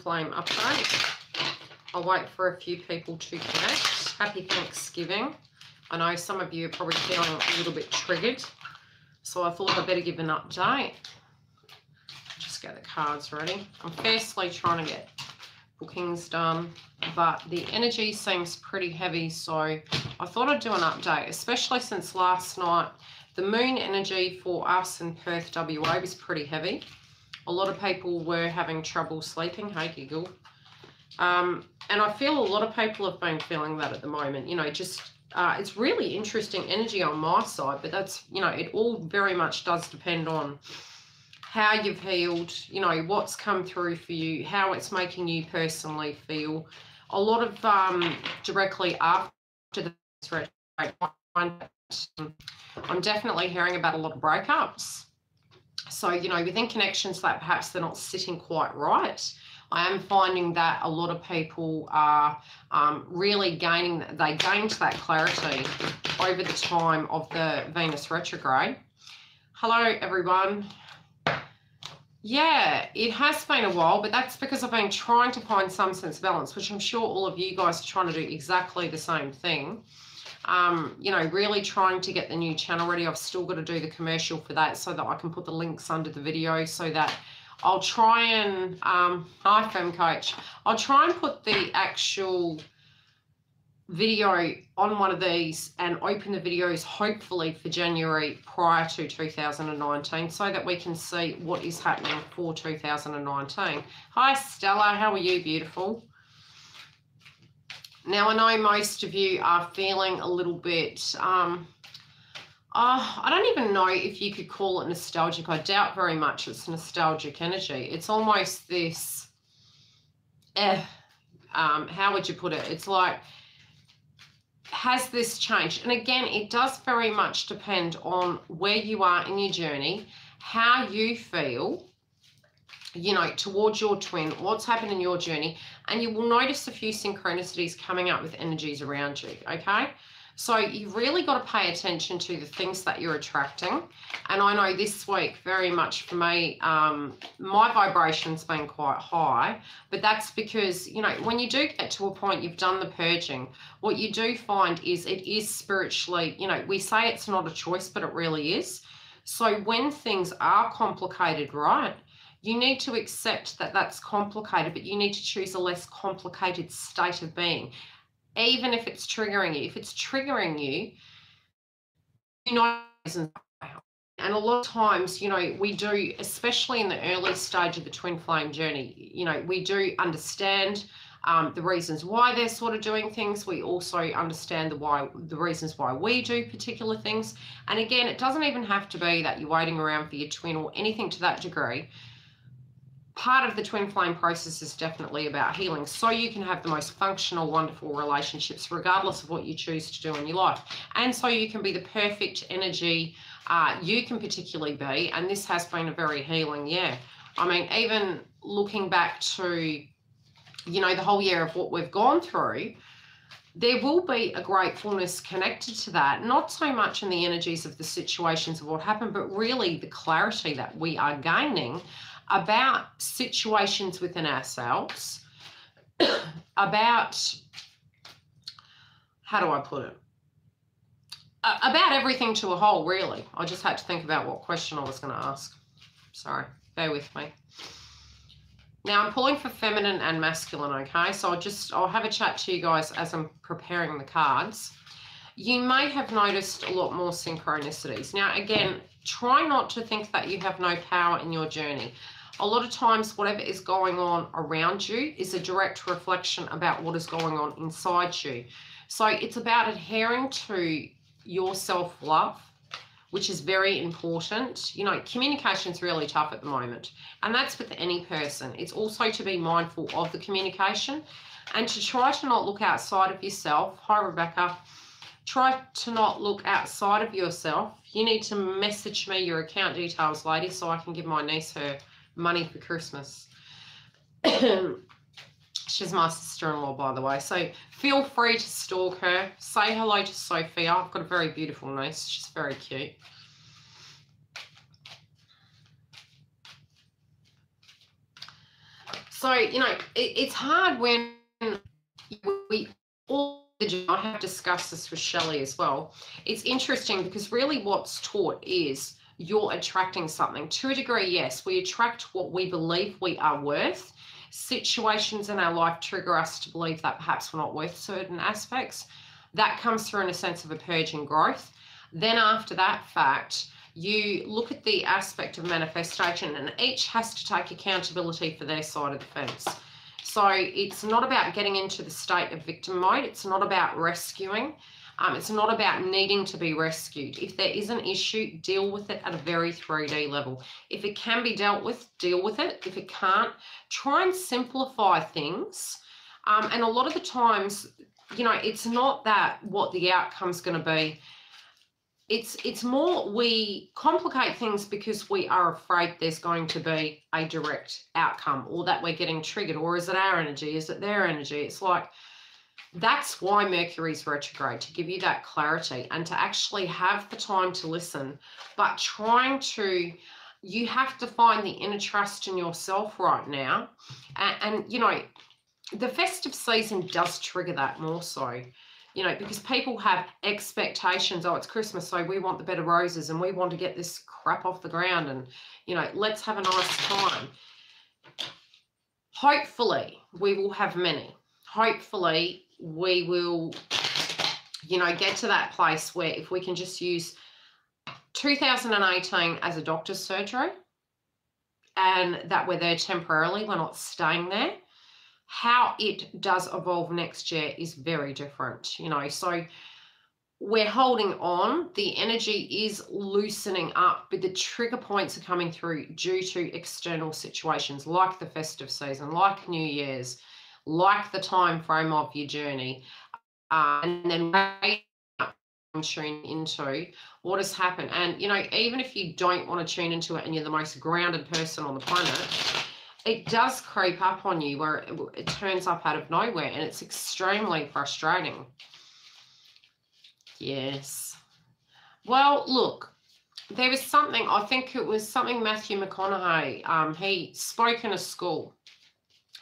flame update. I'll wait for a few people to connect. Happy Thanksgiving. I know some of you are probably feeling a little bit triggered, so I thought I'd better give an update. Just get the cards ready. I'm fiercely trying to get bookings done, but the energy seems pretty heavy, so I thought I'd do an update, especially since last night the moon energy for us in Perth, WA was pretty heavy. A lot of people were having trouble sleeping. Hey, giggle. And I feel a lot of people have been feeling that at the moment, you know, just it's really interesting energy on my side, but that's, you know, it all very much does depend on how you've healed, you know, what's come through for you, how it's making you personally feel. A lot of directly after the I'm definitely hearing about a lot of breakups. So, you know, within connections that perhaps they're not sitting quite right, I am finding that a lot of people are really gained that clarity over the time of the Venus retrograde. Hello, everyone. Yeah, it has been a while, but that's because I've been trying to find some sense of balance, which I'm sure all of you guys are trying to do exactly the same thing. You know, really trying to get the new channel ready. I've still got to do the commercial for that so that I can put the links under the video, so that I'll try and, hi Fem Coach, I'll try and put the actual video on one of these and open the videos hopefully for January prior to 2019, so that we can see what is happening for 2019. Hi Stella, how are you, beautiful? Now, I know most of you are feeling a little bit, I don't even know if you could call it nostalgic. I doubt very much it's nostalgic energy. It's almost this, how would you put it? It's like, has this changed? And again, it does very much depend on where you are in your journey, how you feel, you know, towards your twin, what's happened in your journey, and you will notice a few synchronicities coming up with energies around you, okay? So you've really got to pay attention to the things that you're attracting. And I know this week, very much for me, my vibration's been quite high, but that's because, you know, when you do get to a point, you've done the purging, what you do find is it is spiritually, you know, we say it's not a choice, but it really is. So when things are complicated, right, you need to accept that that's complicated, but you need to choose a less complicated state of being. Even if it's triggering you. If it's triggering you, you know reasons why. And a lot of times, you know, we do, especially in the early stage of the twin flame journey, you know, we do understand the reasons why they're sort of doing things. We also understand the reasons why we do particular things. And again, it doesn't even have to be that you're waiting around for your twin or anything to that degree. Part of the twin flame process is definitely about healing, so you can have the most functional, wonderful relationships regardless of what you choose to do in your life, and so you can be the perfect energy you can particularly be. And this has been a very healing year. I mean, even looking back to, you know, the whole year of what we've gone through, there will be a gratefulness connected to that, not so much in the energies of the situations of what happened, but really the clarity that we are gaining about situations within ourselves, about, how do I put it? About everything to a whole, really. I just had to think about what question I was going to ask. Sorry, bear with me. Now I'm pulling for feminine and masculine, okay? So I'll have a chat to you guys as I'm preparing the cards. You may have noticed a lot more synchronicities. Now, again, try not to think that you have no power in your journey. A lot of times, whatever is going on around you is a direct reflection about what is going on inside you. So it's about adhering to your self-love, which is very important. You know, communication's really tough at the moment, and that's with any person. It's also to be mindful of the communication and to try to not look outside of yourself. Hi, Rebecca. Try to not look outside of yourself. You need to message me your account details, lady, so I can give my niece her money for Christmas. She's my sister-in-law, by the way, so feel free to stalk her. Say hello to Sophia. I've got a very beautiful niece. She's very cute. So So, you know, it's hard when we all, I have discussed this with Shelley as well. It's interesting because really what's taught is you're attracting something. To a degree, yes, we attract what we believe we are worth. Situations in our life trigger us to believe that perhaps we're not worth certain aspects. That comes through in a sense of a purge and growth. Then after that fact, you look at the aspect of manifestation, and each has to take accountability for their side of the fence. So it's not about getting into the state of victim mode. It's not about rescuing. It's not about needing to be rescued. If there is an issue, deal with it at a very 3D level. If it can be dealt with, deal with it. If it can't, try and simplify things. And a lot of the times, you know, it's not that what the outcome's going to be. It's more we complicate things because we are afraid there's going to be a direct outcome, or that we're getting triggered, or is it our energy? Is it their energy? It's like, that's why Mercury's retrograde, to give you that clarity and to actually have the time to listen, but you have to find the inner trust in yourself right now. And you know, the festive season does trigger that more so. You know, because people have expectations. Oh, it's Christmas, so we want the bed of roses and we want to get this crap off the ground and, you know, let's have a nice time. Hopefully, we will have many. Hopefully, we will, you know, get to that place where if we can just use 2018 as a doctor's surgery and that we're there temporarily, we're not staying there. How it does evolve next year is very different, you know. So we're holding on. The energy is loosening up, but the trigger points are coming through due to external situations like the festive season, like New Year's, like the time frame of your journey. And then tune into what has happened. And, you know, even if you don't want to tune into it and you're the most grounded person on the planet, it does creep up on you where it turns up out of nowhere, and it's extremely frustrating. Yes. Well, look, there was something, I think it was something Matthew McConaughey, he spoke in a school,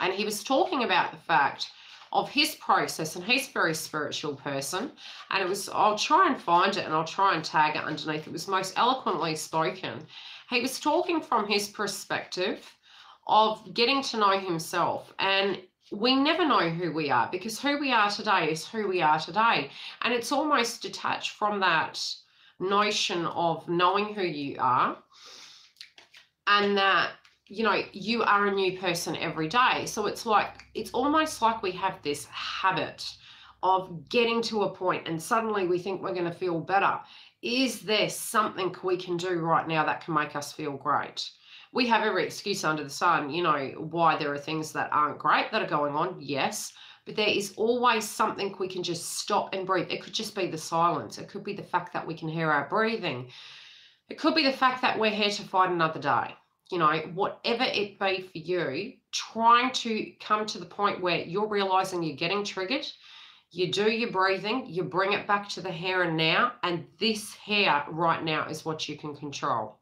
and he was talking about the fact of his process, and he's a very spiritual person, and it was, I'll try and find it and I'll try and tag it underneath. It was most eloquently spoken. He was talking from his perspective of getting to know himself, and we never know who we are, because who we are today is who we are today, and it's almost detached from that notion of knowing who you are, and that, you know, you are a new person every day. So it's like, it's almost like we have this habit of getting to a point and suddenly we think we're going to feel better. Is there something we can do right now that can make us feel great? We have every excuse under the sun, you know, why there are things that aren't great that are going on, yes, but there is always something we can just stop and breathe. It could just be the silence. It could be the fact that we can hear our breathing. It could be the fact that we're here to fight another day. You know, whatever it be for you, trying to come to the point where you're realizing you're getting triggered, you do your breathing, you bring it back to the here and now, and this here right now is what you can control.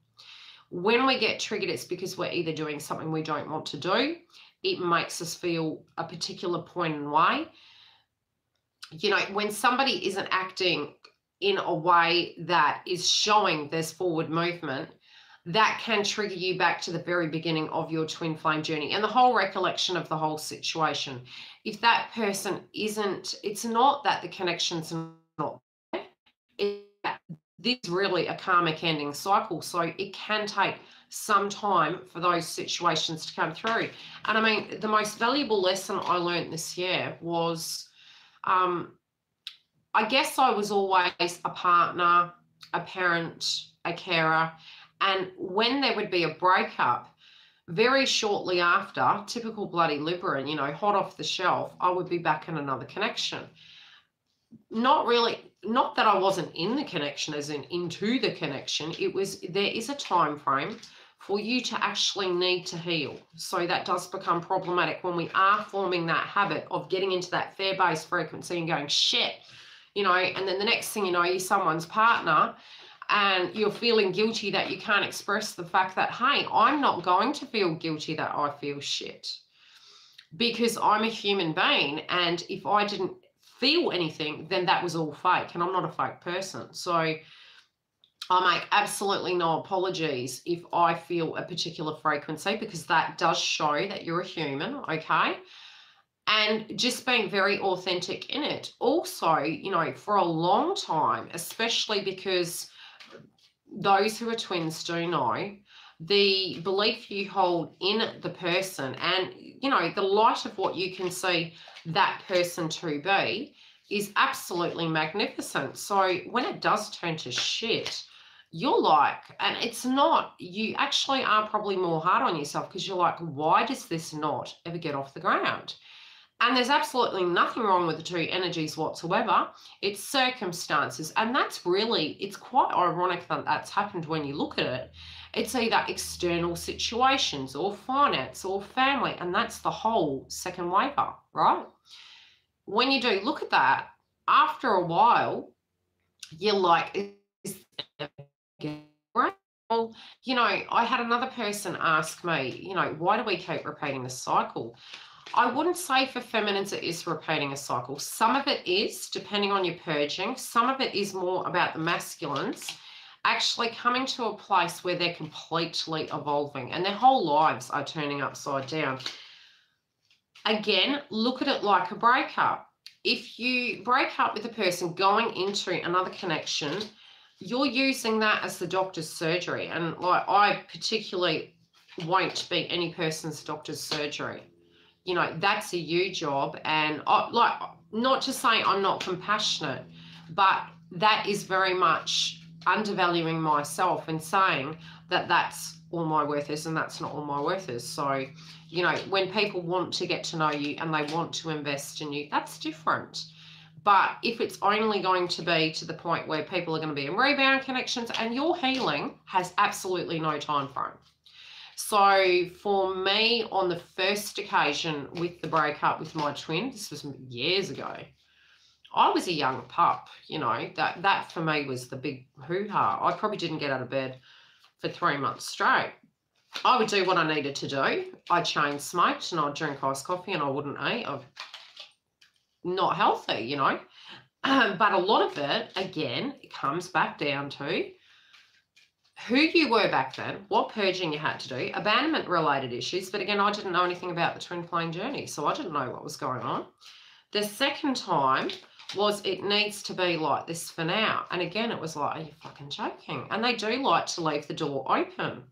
When we get triggered, it's because we're either doing something we don't want to do. It makes us feel a particular point and way. You know, when somebody isn't acting in a way that is showing there's forward movement, that can trigger you back to the very beginning of your twin flame journey and the whole recollection of the whole situation. If that person isn't, it's not that the connection's not there. This is really a karmic ending cycle. So it can take some time for those situations to come through. And I mean, the most valuable lesson I learned this year was, I guess I was always a partner, a parent, a carer. And when there would be a breakup, very shortly after, typical bloody Libra, you know, hot off the shelf, I would be back in another connection. Not really, not that I wasn't in the connection as in into the connection. It was, there is a time frame for you to actually need to heal. So that does become problematic when we are forming that habit of getting into that fear-based frequency and going, shit, you know, and then the next thing you know, you're someone's partner and you're feeling guilty that you can't express the fact that, hey, I'm not going to feel guilty that I feel shit. because I'm a human being, and if I didn't feel anything, then that was all fake, and I'm not a fake person. So I make absolutely no apologies if I feel a particular frequency, because that does show that you're a human, okay? And just being very authentic in it. Also, you know, for a long time, especially because those who are twins do know, the belief you hold in the person and, you know, the light of what you can see that person to be is absolutely magnificent. So when it does turn to shit, you're like, and it's not, you actually are probably more hard on yourself, because you're like, why does this not ever get off the ground? And there's absolutely nothing wrong with the two energies whatsoever. It's circumstances. And that's really, it's quite ironic that that's happened when you look at it. It's either external situations or finance or family. And that's the whole second waiver, right? When you do look at that, after a while, you're like, well, you know, I had another person ask me, you know, why do we keep repeating the cycle? I wouldn't say for feminines it is repeating a cycle. Some of it is, depending on your purging. Some of it is more about the masculines actually coming to a place where they're completely evolving and their whole lives are turning upside down. Again, look at it like a breakup. If you break up with a person going into another connection, you're using that as the doctor's surgery. And like, I particularly won't be any person's doctor's surgery. You know, that's a you job. And like, not to say I'm not compassionate, but that is very much undervaluing myself and saying that that's all my worth is and that's not all my worth is. So, you know, when people want to get to know you and they want to invest in you, that's different. But if it's only going to be to the point where people are going to be in rebound connections, and your healing has absolutely no time frame. So for me, on the first occasion with the breakup with my twin, this was years ago, I was a young pup, you know, that for me was the big hoo-ha. I probably didn't get out of bed for 3 months straight. I would do what I needed to do. I chain smoked and I'd drink iced coffee and I wouldn't eat. I'm not healthy, you know. But a lot of it, again, it comes back down to who you were back then, what purging you had to do, abandonment related issues. But again, I didn't know anything about the twin flame journey, so I didn't know what was going on. The second time was, it needs to be like this for now. And again, it was like, are you fucking joking? And they do like to leave the door open.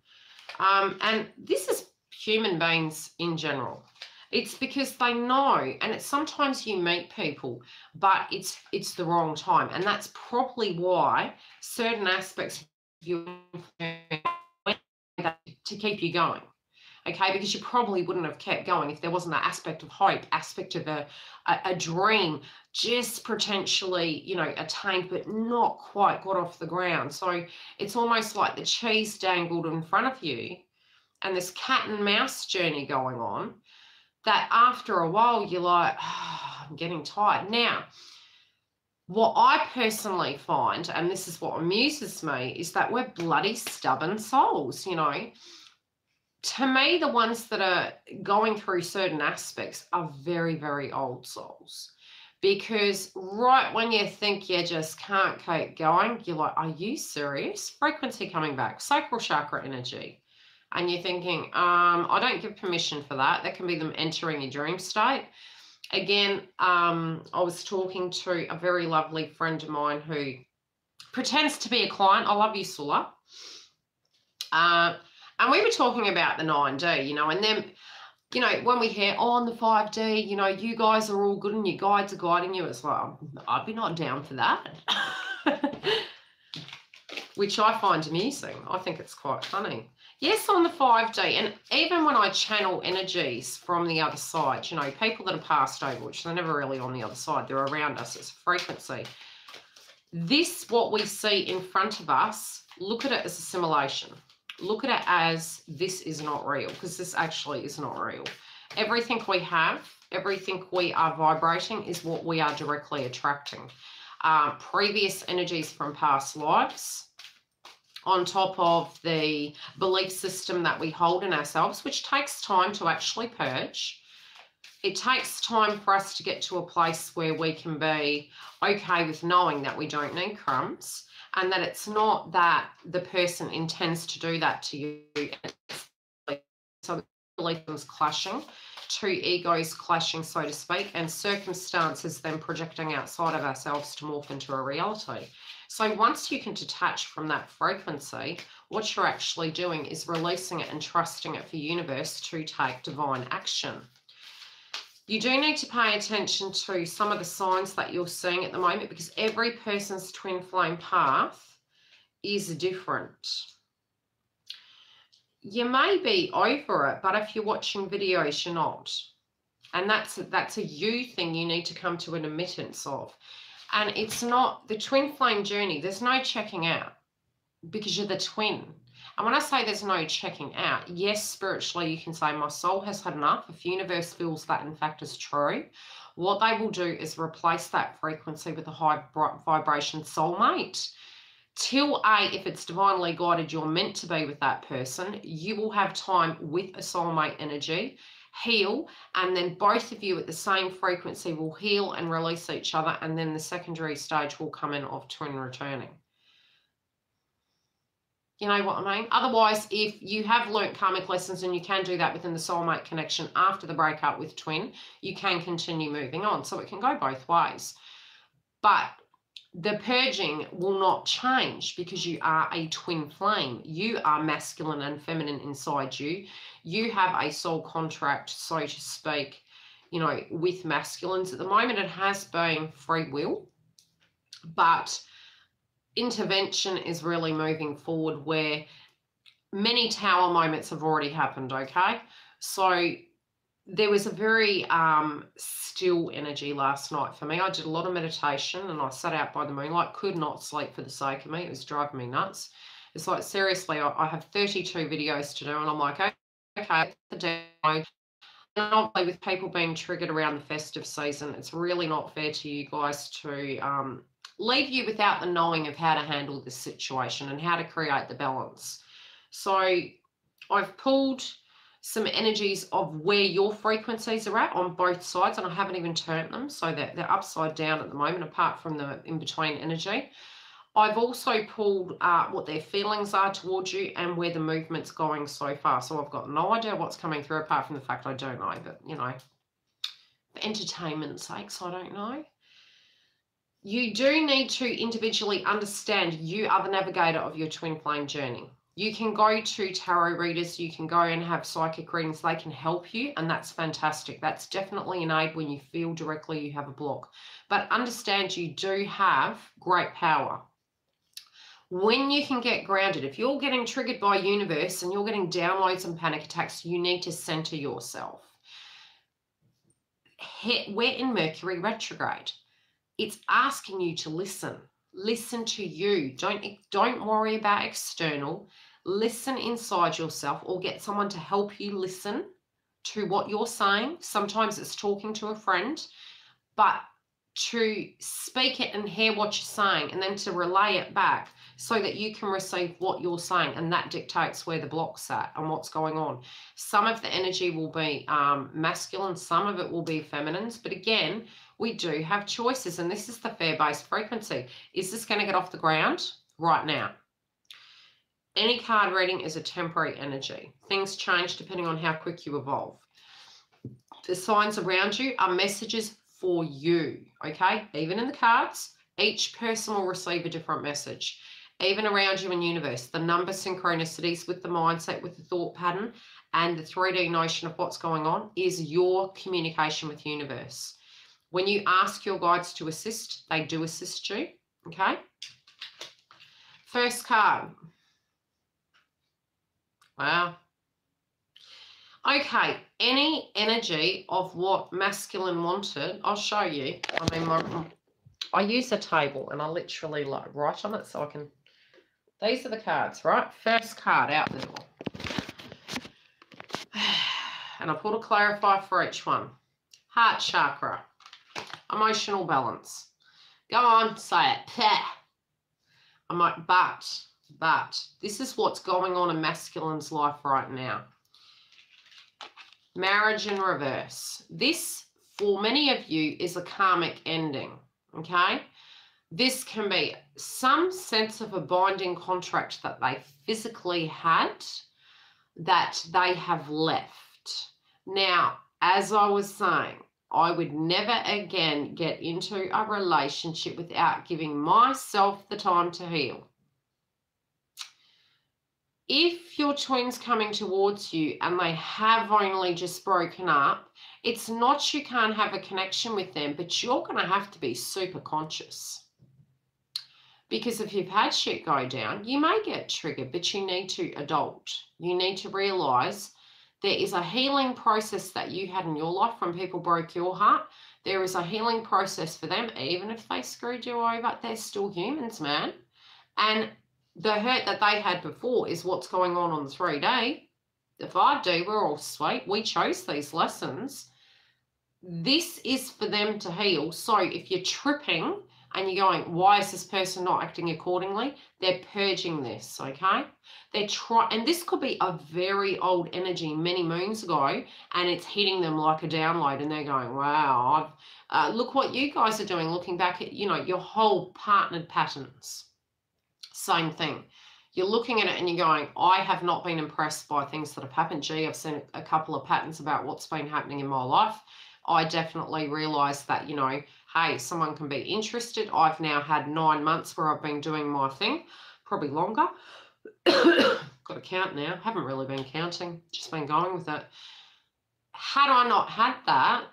And this is human beings in general. It's because they know, and it's sometimes you meet people, but it's the wrong time. And that's probably why certain aspects of you to keep you going. Okay, because you probably wouldn't have kept going if there wasn't that aspect of hope, aspect of a dream, just potentially, you know, attained, but not quite got off the ground. So it's almost like the cheese dangled in front of you and this cat and mouse journey going on, that after a while you're like, oh, I'm getting tired. Now, what I personally find, and this is what amuses me, is that we're bloody stubborn souls, you know. To me, the ones that are going through certain aspects are very, very old souls. Because right when you think you just can't keep going, you're like, are you serious? Frequency coming back, sacral chakra energy. And you're thinking, I don't give permission for that. That can be them entering your dream state. Again, I was talking to a very lovely friend of mine who pretends to be a client. I love you, Sula. And we were talking about the 9D, you know, and then, you know, when we hear, oh, on the 5D, you know, you guys are all good and your guides are guiding you, it's like, I'd be not down for that. Which I find amusing. I think it's quite funny. Yes, on the 5D, and even when I channel energies from the other side, you know, people that are passed over, which they're never really on the other side, they're around us, it's a frequency. This, what we see in front of us, look at it as a simulation. Look at it as this is not real, because this actually is not real. Everything we have, everything we are vibrating is what we are directly attracting. Previous energies from past lives, on top of the belief system that we hold in ourselves, which takes time to actually purge. it takes time for us to get to a place where we can be okay with knowing that we don't need crumbs, and that it's not that the person intends to do that to you. So beliefs clashing, two egos clashing, so to speak, and circumstances then projecting outside of ourselves to morph into a reality. So once you can detach from that frequency, what you're actually doing is releasing it and trusting it for universe to take divine action. You do need to pay attention to some of the signs that you're seeing at the moment, because every person's twin flame path is different. You may be over it, but if you're watching videos, you're not. And that's a you thing you need to come to an admittance of. And it's not the twin flame journey. There's no checking out because you're the twin. And when I say there's no checking out, yes, spiritually, you can say my soul has had enough. If universe feels that in fact is true, what they will do is replace that frequency with a high vibration soulmate. Till A, if it's divinely guided, you're meant to be with that person, you will have time with a soulmate energy, heal, and then both of you at the same frequency will heal and release each other, and then the secondary stage will come in of twin returning. You know what I mean? Otherwise, if you have learnt karmic lessons, and you can do that within the soulmate connection after the breakup with twin, you can continue moving on. So it can go both ways. But the purging will not change because you are a twin flame. You are masculine and feminine inside you. You have a soul contract, so to speak, you know, with masculines. At the moment, it has been free will, but intervention is really moving forward, where many tower moments have already happened, okay? So there was a very still energy last night for me. I did a lot of meditation and I sat out by the moonlight, could not sleep for the sake of me. It was driving me nuts. It's like, seriously, I have 32 videos to do, and I'm like, okay, the demo. And obviously with people being triggered around the festive season, it's really not fair to you guys to leave you without the knowing of how to handle this situation and how to create the balance. So I've pulled some energies of where your frequencies are at on both sides, and I haven't even turned them, so that they're upside down at the moment, apart from the in-between energy. I've also pulled what their feelings are towards you and where the movement's going so far. So I've got no idea what's coming through, apart from the fact I don't know, but, you know, for entertainment's sakes, I don't know. You do need to individually understand you are the navigator of your twin flame journey. You can go to tarot readers, you can go and have psychic readings, they can help you, and that's fantastic. That's definitely an aid when you feel directly you have a block. But understand you do have great power. When you can get grounded, if you're getting triggered by universe and you're getting downloads and panic attacks, you need to center yourself. We're in Mercury retrograde. It's asking you to listen. Listen to you. Don't worry about external. Listen inside yourself, or get someone to help you listen to what you're saying. Sometimes it's talking to a friend, but to speak it and hear what you're saying, and then to relay it back so that you can receive what you're saying, and that dictates where the block's at and what's going on. Some of the energy will be masculine, some of it will be feminines, but again, we do have choices, and this is the fair-based frequency. Is this going to get off the ground right now? Any card reading is a temporary energy. Things change depending on how quick you evolve. The signs around you are messages for you, okay? Even in the cards, each person will receive a different message. Even around you in universe, the number synchronicities with the mindset, with the thought pattern, and the 3D notion of what's going on is your communication with universe. When you ask your guides to assist, they do assist you, okay? First card. Wow. Okay, any energy of what masculine wanted, I'll show you. I mean, I use a table and I literally like write on it so I can, these are the cards, right? First card out the door. And I put a clarifier for each one. Heart chakra, emotional balance. Go on, say it. Pah. I'm like, but, this is what's going on in masculine's life right now. Marriage in reverse. This, for many of you, is a karmic ending, okay? This can be some sense of a binding contract that they physically had that they have left. Now, as I was saying, I would never again get into a relationship without giving myself the time to heal. If your twin's coming towards you and they have only just broken up, it's not you can't have a connection with them, but you're going to have to be super conscious. Because if you've had shit go down, you may get triggered, but you need to adult. You need to realize there is a healing process that you had in your life when people broke your heart. There is a healing process for them, even if they screwed you over. They're still humans, man. And the hurt that they had before is what's going on the 3D. The 5D, we're all sweet. We chose these lessons. This is for them to heal. So if you're tripping and you're going, why is this person not acting accordingly? They're purging this, okay? And this could be a very old energy many moons ago, and it's hitting them like a download, and they're going, wow, look what you guys are doing, looking back at, your whole partnered patterns. Same thing. You're looking at it and you're going, I have not been impressed by things that have happened. Gee, I've seen a couple of patterns about what's been happening in my life. I definitely realized that, hey, someone can be interested. I've now had 9 months where I've been doing my thing, probably longer. Got to count now. Haven't really been counting, just been going with it. Had I not had that,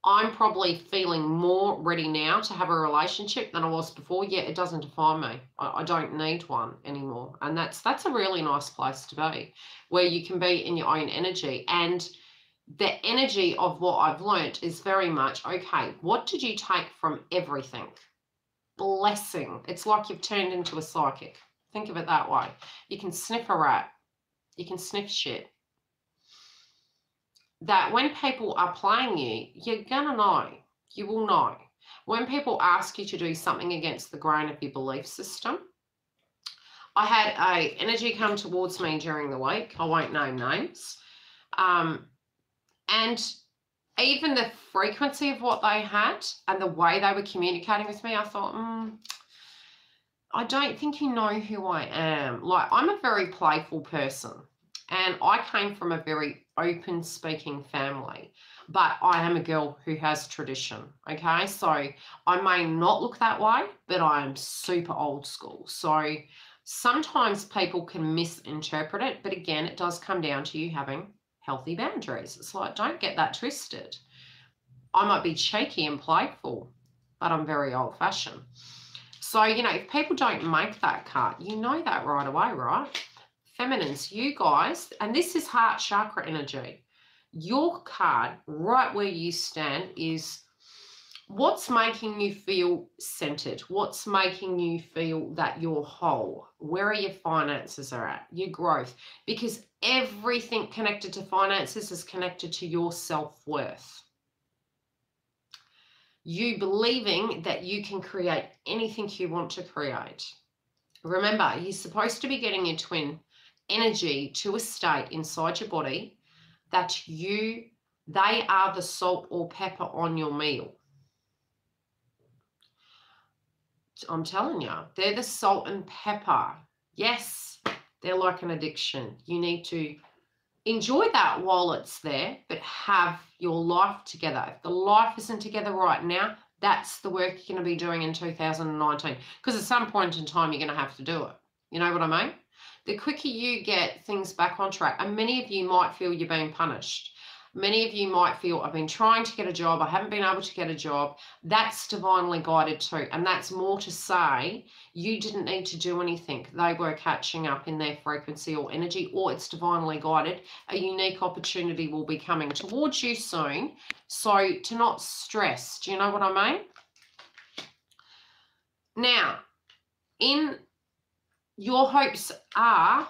I'm probably feeling more ready now to have a relationship than I was before. Yeah, it doesn't define me. I don't need one anymore. And that's a really nice place to be, where you can be in your own energy. And the energy of what I've learnt is very much, okay, what did you take from everything? Blessing. It's like you've turned into a psychic. Think of it that way. You can sniff a rat. You can sniff shit. That when people are playing you, you're going to know. You will know. When people ask you to do something against the grain of your belief system, I had an energy come towards me during the week. I won't name names. And even the frequency of what they had and the way they were communicating with me, I thought, I don't think you know who I am. Like, I'm a very playful person. And I came from a very open speaking family, but I am a girl who has tradition, okay? So I may not look that way, but I am super old school. So sometimes people can misinterpret it, but again, it does come down to you having healthy boundaries. It's like, don't get that twisted. I might be cheeky and playful, but I'm very old fashioned. So, if people don't make that cut, you know that right away, right? Feminines, you guys, and this is heart chakra energy. Your card, right where you stand, is what's making you feel centered? What's making you feel that you're whole? Where are your finances are at? Your growth? Because everything connected to finances is connected to your self-worth. You believing that you can create anything you want to create. Remember, you're supposed to be getting your twin energy to a state inside your body that they are the salt or pepper on your meal. I'm telling you, they're the salt and pepper. Yes, they're like an addiction. You need to enjoy that while it's there, but have your life together. If the life isn't together right now, that's the work you're going to be doing in 2019. Because at some point in time, you're going to have to do it. You know what I mean? The quicker you get things back on track, and many of you might feel you're being punished. Many of you might feel, I've been trying to get a job, I haven't been able to get a job. That's divinely guided too. And that's more to say, you didn't need to do anything. They were catching up in their frequency or energy, or it's divinely guided. A unique opportunity will be coming towards you soon. So to not stress, do you know what I mean? Now, your hopes are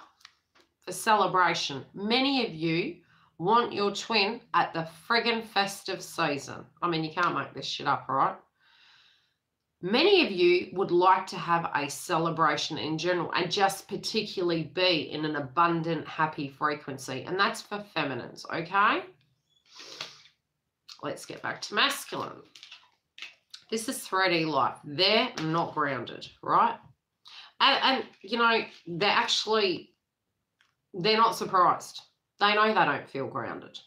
for celebration. Many of you want your twin at the friggin' festive season. I mean, you can't make this shit up, right? Many of you would like to have a celebration in general and just particularly be in an abundant, happy frequency. And that's for feminines, okay? Let's get back to masculine. This is 3D life. They're not grounded, right? And you know, they're not surprised. They know they don't feel grounded.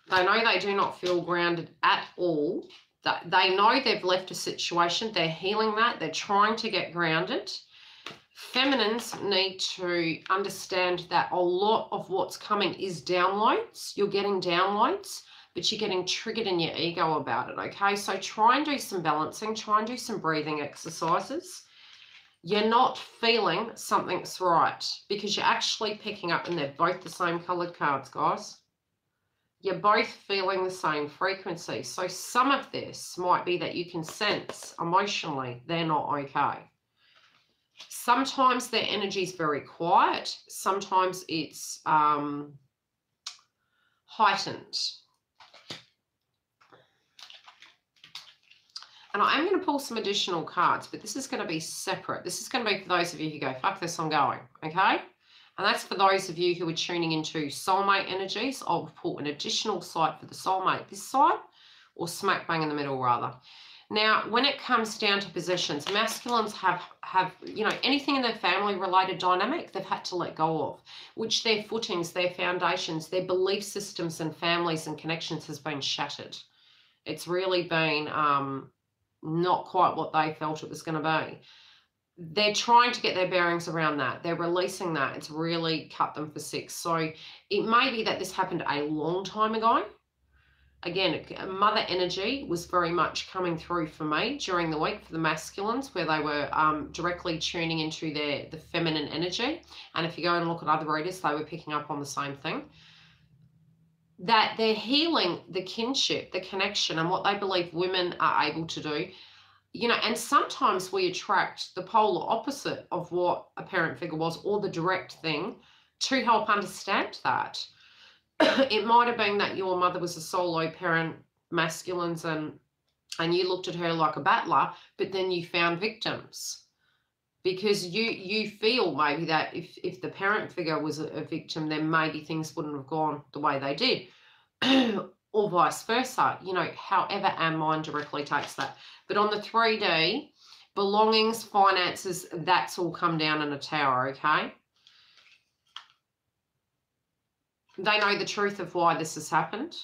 They know they do not feel grounded at all. They know they've left a situation. They're healing that. They're trying to get grounded. Feminines need to understand that a lot of what's coming is downloads. You're getting downloads, but you're getting triggered in your ego about it, okay? So try and do some balancing. Try and do some breathing exercises. You're not feeling something's right because you're actually picking up, and they're both the same coloured cards, guys. You're both feeling the same frequency. So some of this might be that you can sense emotionally they're not okay. Sometimes their energy is very quiet. Sometimes it's heightened. And I am going to pull some additional cards, but this is going to be separate. This is going to be for those of you who go, fuck this, I'm going, okay? And that's for those of you who are tuning into soulmate energies. I'll pull an additional side for the soulmate this side, or smack bang in the middle rather. Now, when it comes down to possessions, masculines have you know, anything in their family-related dynamic they've had to let go of, which their footings, their foundations, their belief systems and families and connections has been shattered. It's really been not quite what they felt it was going to be. They're trying to get their bearings around that. They're releasing that. It's really cut them for six. So it may be that this happened a long time ago. Again, mother energy was very much coming through for me during the week for the masculines, where they were directly tuning into the feminine energy. And if you go and look at other readers, they were picking up on the same thing. That they're healing the kinship, the connection, and what they believe women are able to do. You know, and sometimes we attract the polar opposite of what a parent figure was, or the direct thing, to help understand that. It might have been that your mother was a solo parent, masculines, and you looked at her like a battler, but then you found victims. Because you feel maybe that if the parent figure was a victim, then maybe things wouldn't have gone the way they did. Or vice versa, you know, however our mind directly takes that. But on the 3D, belongings, finances, that's all come down in a tower, okay? They know the truth of why this has happened.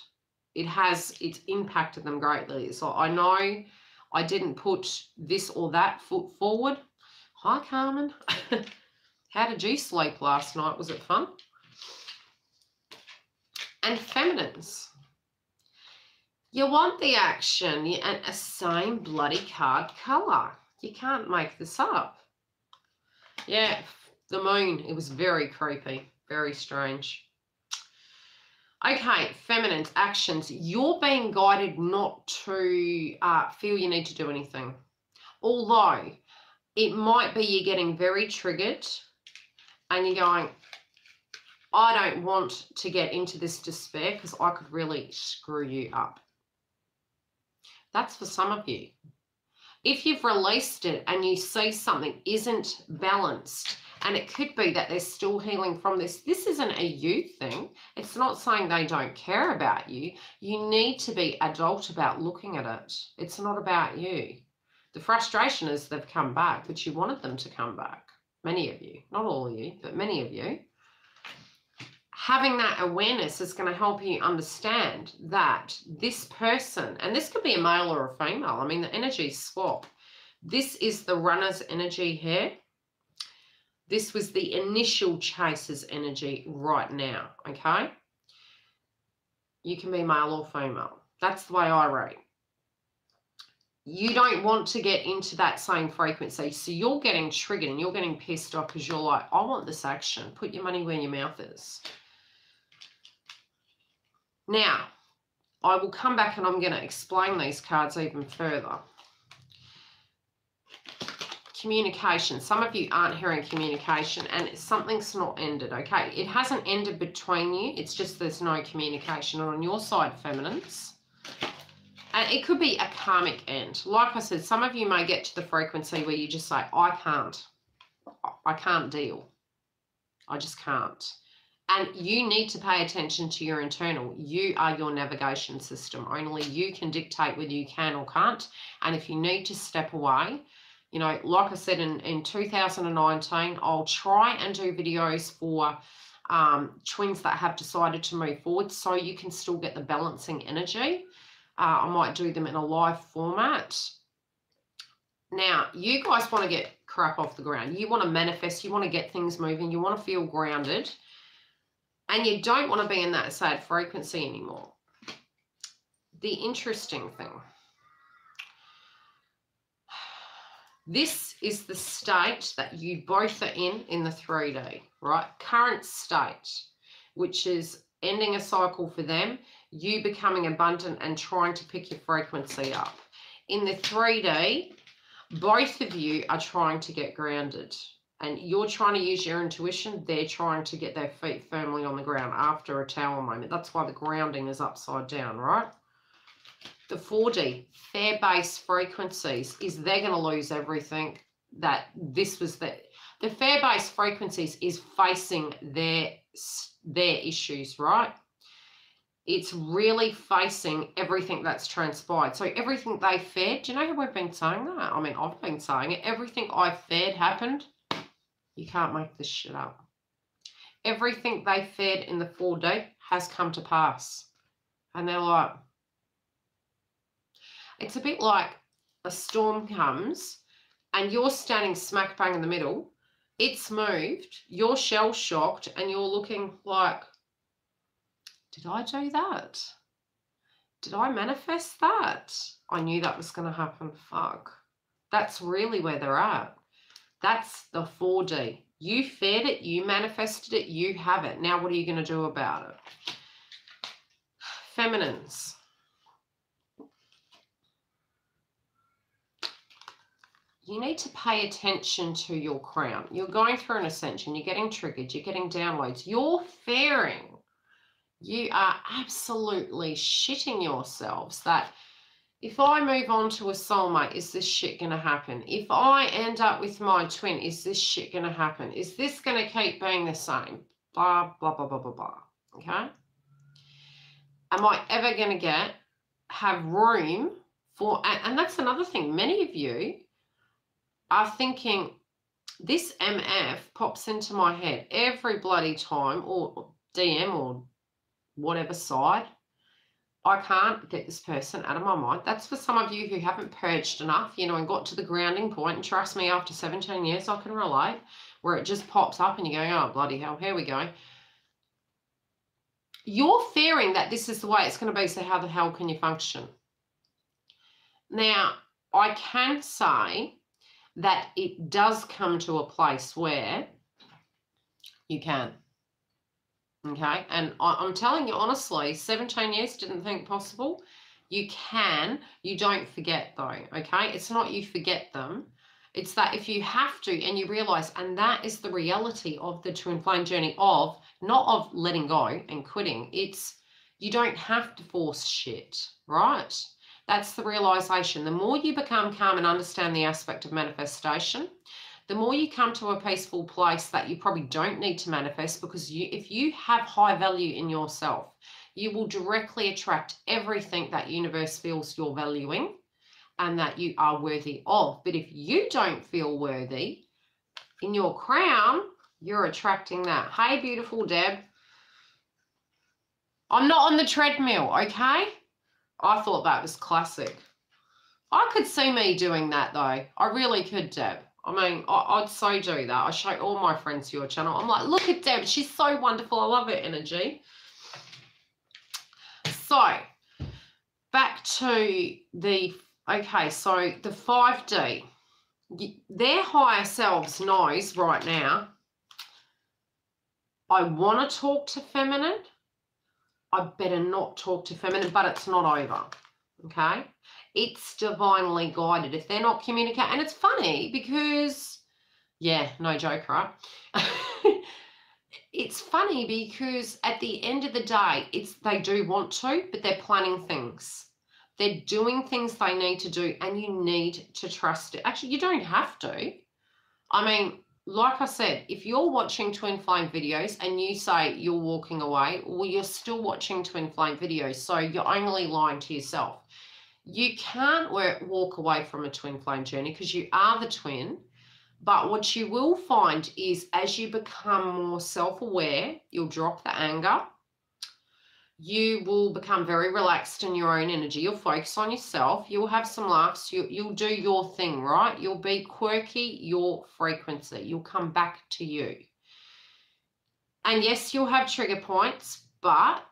It's impacted them greatly. So I know I didn't put this or that foot forward. Hi, Carmen. How did you sleep last night? Was it fun? And feminines. You want the action and a same bloody card colour. You can't make this up. Yeah, the moon. It was very creepy. Very strange. Okay, feminines, actions. You're being guided not to feel you need to do anything. Although it might be you're getting very triggered and you're going, I don't want to get into this despair because I could really screw you up. That's for some of you. If you've released it and you see something isn't balanced, and it could be that they're still healing from this. This isn't a you thing. It's not saying they don't care about you. You need to be adult about looking at it. It's not about you. The frustration is they've come back, but you wanted them to come back. Many of you, not all of you, but many of you. Having that awareness is going to help you understand that this person, and this could be a male or a female. I mean, the energies swap. This is the runner's energy here. This was the initial chaser's energy right now, okay? You can be male or female. That's the way I read. You don't want to get into that same frequency. So you're getting triggered and you're getting pissed off because you're like, I want this action. Put your money where your mouth is. Now, I will come back and I'm going to explain these cards even further. Communication. Some of you aren't hearing communication and something's not ended, okay? It hasn't ended between you. It's just there's no communication on your side, feminines. And it could be a karmic end. Like I said, some of you may get to the frequency where you just say, I can't deal. I just can't. And you need to pay attention to your internal. You are your navigation system. Only you can dictate whether you can or can't. And if you need to step away, you know, like I said, in 2019, I'll try and do videos for twins that have decided to move forward so you can still get the balancing energy. I might do them in a live format. Now, you guys want to get crap off the ground. You want to manifest. You want to get things moving. You want to feel grounded. And you don't want to be in that sad frequency anymore. The interesting thing. This is the state that you both are in the 3D, right? Current state, which is ending a cycle for them, you becoming abundant and trying to pick your frequency up. In the 3D, both of you are trying to get grounded. And you're trying to use your intuition. They're trying to get their feet firmly on the ground after a tower moment. That's why the grounding is upside down, right? The 4D, fair base frequencies, is they're going to lose everything. That this was the fair base frequencies is facing their issues, right? It's really facing everything that's transpired. So everything they fed, do you know how we've been saying that? I mean, I've been saying it. Everything I fed happened. You can't make this shit up. Everything they fed in the 4D has come to pass. And they're like, it's a bit like a storm comes and you're standing smack bang in the middle. It's moved, you're shell shocked, and you're looking like, did I do that? Did I manifest that? I knew that was going to happen. Fuck. That's really where they're at. That's the 4D. You fed it, you manifested it, you have it. Now what are you going to do about it? Feminines. You need to pay attention to your crown. You're going through an ascension. You're getting triggered. You're getting downloads. You're fearing. You are absolutely shitting yourselves that if I move on to a soulmate, is this shit going to happen? If I end up with my twin, is this shit going to happen? Is this going to keep being the same? Blah, blah, blah, blah, blah, blah. Okay? Am I ever going to have room for, and that's another thing. Many of you are thinking, this MF pops into my head every bloody time, or DM or whatever side. I can't get this person out of my mind. That's for some of you who haven't purged enough, you know, and got to the grounding point. And trust me, after 17 years, I can relate, where it just pops up and you're going, oh, bloody hell, here we go. You're fearing that this is the way it's going to be, so how the hell can you function? Now, I can say that it does come to a place where you can. Okay, and I'm telling you honestly, 17 years didn't think possible. You can, you don't forget though, okay? It's not you forget them. It's that if you have to and you realize, and that is the reality of the twin flame journey of, not of letting go and quitting, it's you don't have to force shit, right? That's the realization. The more you become calm and understand the aspect of manifestation, the more you come to a peaceful place that you probably don't need to manifest, because if you have high value in yourself, you will directly attract everything that universe feels you're valuing and that you are worthy of. But if you don't feel worthy in your crown, you're attracting that. Hey, beautiful Deb. I'm not on the treadmill, okay? I thought that was classic. I could see me doing that though. I really could, Deb. I mean, I'd so do that. I show all my friends your channel. I'm like, look at Deb. She's so wonderful. I love her energy. So, back to the, okay, so the 5D. Their higher selves knows right now, I want to talk to feminine. I better not talk to feminine, but it's not over, okay? It's divinely guided. If they're not communicating, and it's funny because, yeah, no joke, right? It's funny because at the end of the day, they do want to, but they're planning things. They're doing things they need to do, and you need to trust it. Actually, you don't have to. I mean, like I said, if you're watching twin flame videos and you say you're walking away, well, you're still watching twin flame videos, so you're only lying to yourself. You can't walk away from a twin flame journey because you are the twin. But what you will find is as you become more self-aware, you'll drop the anger. You will become very relaxed in your own energy. You'll focus on yourself. You'll have some laughs. You'll do your thing, right? You'll be quirky, your frequency. You'll come back to you. And yes, you'll have trigger points, but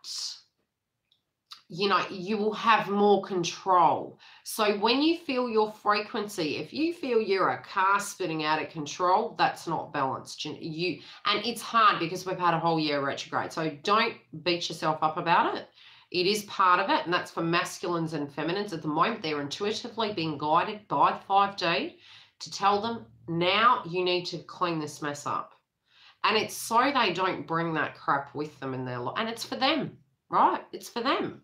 you know, you will have more control. So when you feel your frequency, if you feel you're a car spinning out of control, that's not balanced. And it's hard because we've had a whole year retrograde. So don't beat yourself up about it. It is part of it, and that's for masculines and feminines. At the moment, they're intuitively being guided by the 5D to tell them, now you need to clean this mess up. And it's so they don't bring that crap with them in their life. And it's for them, right? It's for them.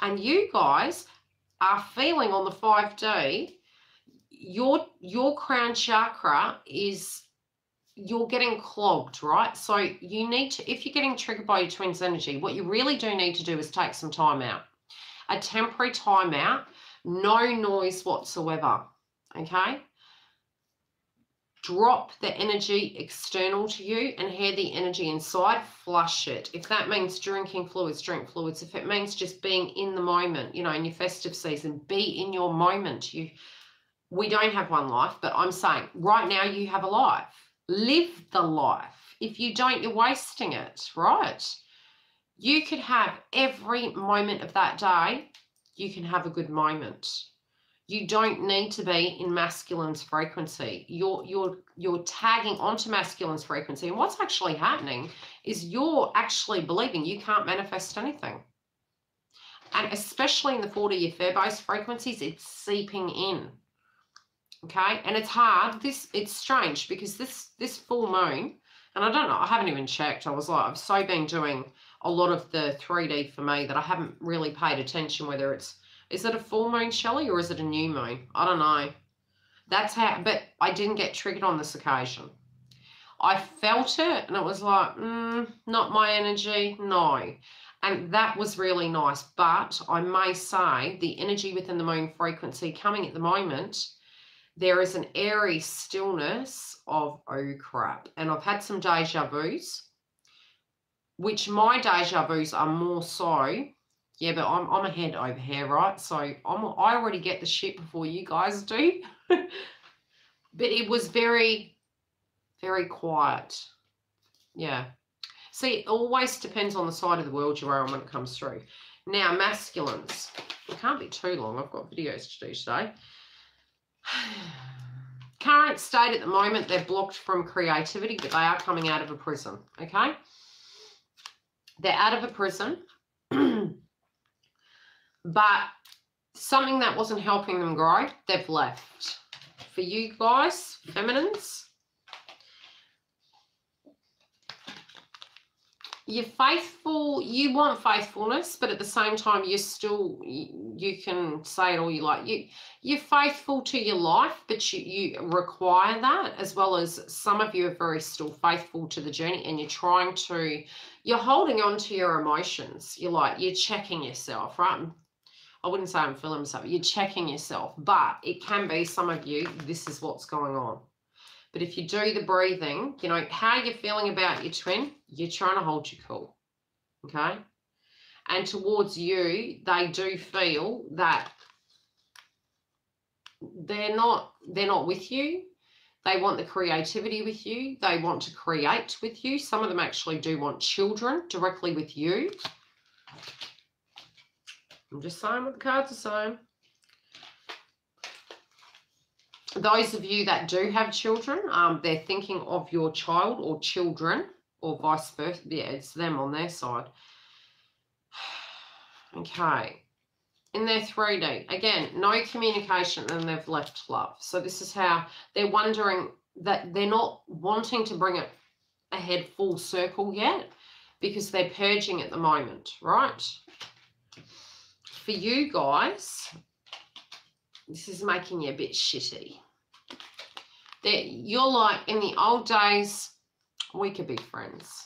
And you guys are feeling on the 5D, your crown chakra is, you're getting clogged, right? So you need to, if you're getting triggered by your twin's energy, what you really do need to do is take some time out. A temporary time out, no noise whatsoever, okay? Drop the energy external to you and hear the energy inside, flush it. If that means drinking fluids, drink fluids. If it means just being in the moment, you know, in your festive season, be in your moment. We don't have one life, but I'm saying right now you have a life. Live the life. If you don't, you're wasting it, right? You could have every moment of that day, you can have a good moment. You don't need to be in masculine's frequency. You're tagging onto masculine's frequency. And what's actually happening is you're actually believing you can't manifest anything. And especially in the 40-year fair-based frequencies, it's seeping in. Okay? And it's hard. It's strange because this full moon, and I don't know, I haven't even checked. I was like, I've so been doing a lot of the 3D for me that I haven't really paid attention whether it's, is it a full moon, Shelley, or is it a new moon? I don't know. That's how, but I didn't get triggered on this occasion. I felt it and it was like, not my energy, no. And that was really nice. But I may say the energy within the moon frequency coming at the moment, there is an airy stillness of, oh crap. And I've had some deja vus, which my deja vus are more so, yeah, but I'm ahead over here, right? So I already get the shit before you guys do. But it was very, very quiet. Yeah. See, it always depends on the side of the world you're on when it comes through. Now, masculines. It can't be too long. I've got videos to do today. Current state at the moment, they're blocked from creativity, but they are coming out of a prison, okay? They're out of a prison. But something that wasn't helping them grow, they've left. For you guys, feminines, you're faithful, you want faithfulness, but at the same time, you're still, you can say it all you like. You're faithful to your life, but you require that, as well as some of you are very still faithful to the journey, and you're holding on to your emotions. You're checking yourself, right? I wouldn't say I'm feeling myself. You're checking yourself, but it can be some of you, this is what's going on. But if you do the breathing, you know, how you're feeling about your twin, you're trying to hold you cool, okay? And towards you, they do feel that they're not with you. They want the creativity with you. They want to create with you. Some of them actually do want children directly with you. I'm just saying what the cards are saying. Those of you that do have children, they're thinking of your child or children or vice versa. Yeah, it's them on their side. Okay. In their 3D, again, no communication and they've left love. So this is how they're wondering that they're not wanting to bring it ahead full circle yet because they're purging at the moment, right? for you guys, this is making you a bit shitty. That you're like, in the old days, we could be friends.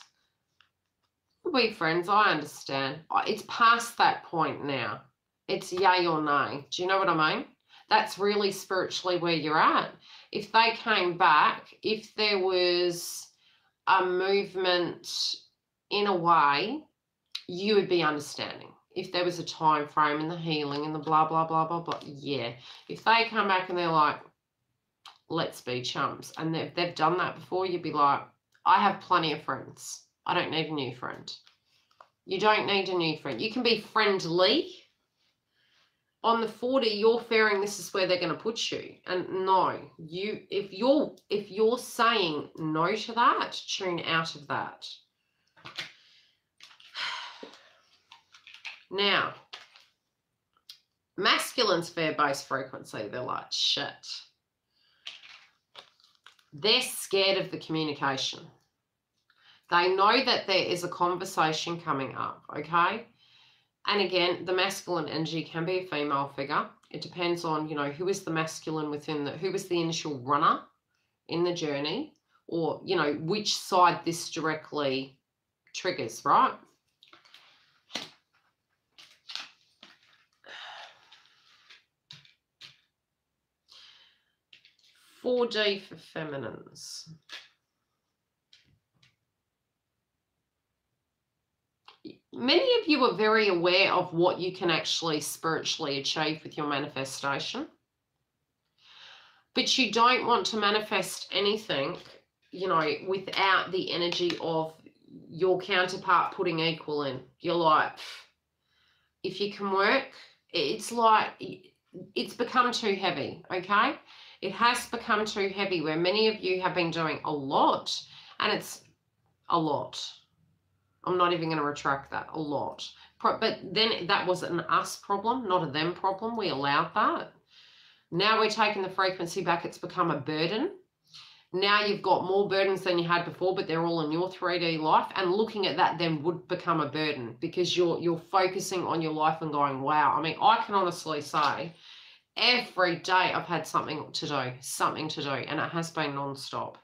We'll be friends, I understand. It's past that point now. It's yay or nay. Do you know what I mean? That's really spiritually where you're at. If they came back, if there was a movement in a way, you would be understanding. If there was a time frame in the healing and the blah, blah, blah, blah, blah, yeah. If they come back and they're like, let's be chums, and they've done that before, you'd be like, I have plenty of friends. I don't need a new friend. You don't need a new friend. You can be friendly. On the 40, you're fearing this is where they're going to put you. And no, if you're saying no to that, tune out of that. Now, masculine's fair-based frequency, they're like, shit. They're scared of the communication. They know that there is a conversation coming up, okay? And again, the masculine energy can be a female figure. It depends on, you know, who is the masculine within who was the initial runner in the journey, or, you know, which side this directly triggers, right? $4D for feminines. Many of you are very aware of what you can actually spiritually achieve with your manifestation. But you don't want to manifest anything, you know, without the energy of your counterpart putting equal in. You're like, if you can work, it's like, it's become too heavy, okay? It has become too heavy where many of you have been doing a lot, and it's a lot. I'm not even going to retract that, a lot. But then that was an us problem, not a them problem. We allowed that. Now we're taking the frequency back. It's become a burden. Now you've got more burdens than you had before, but they're all in your 3D life. And looking at that then would become a burden because you're focusing on your life and going, wow. I mean, I can honestly say every day I've had something to do, and it has been non-stop.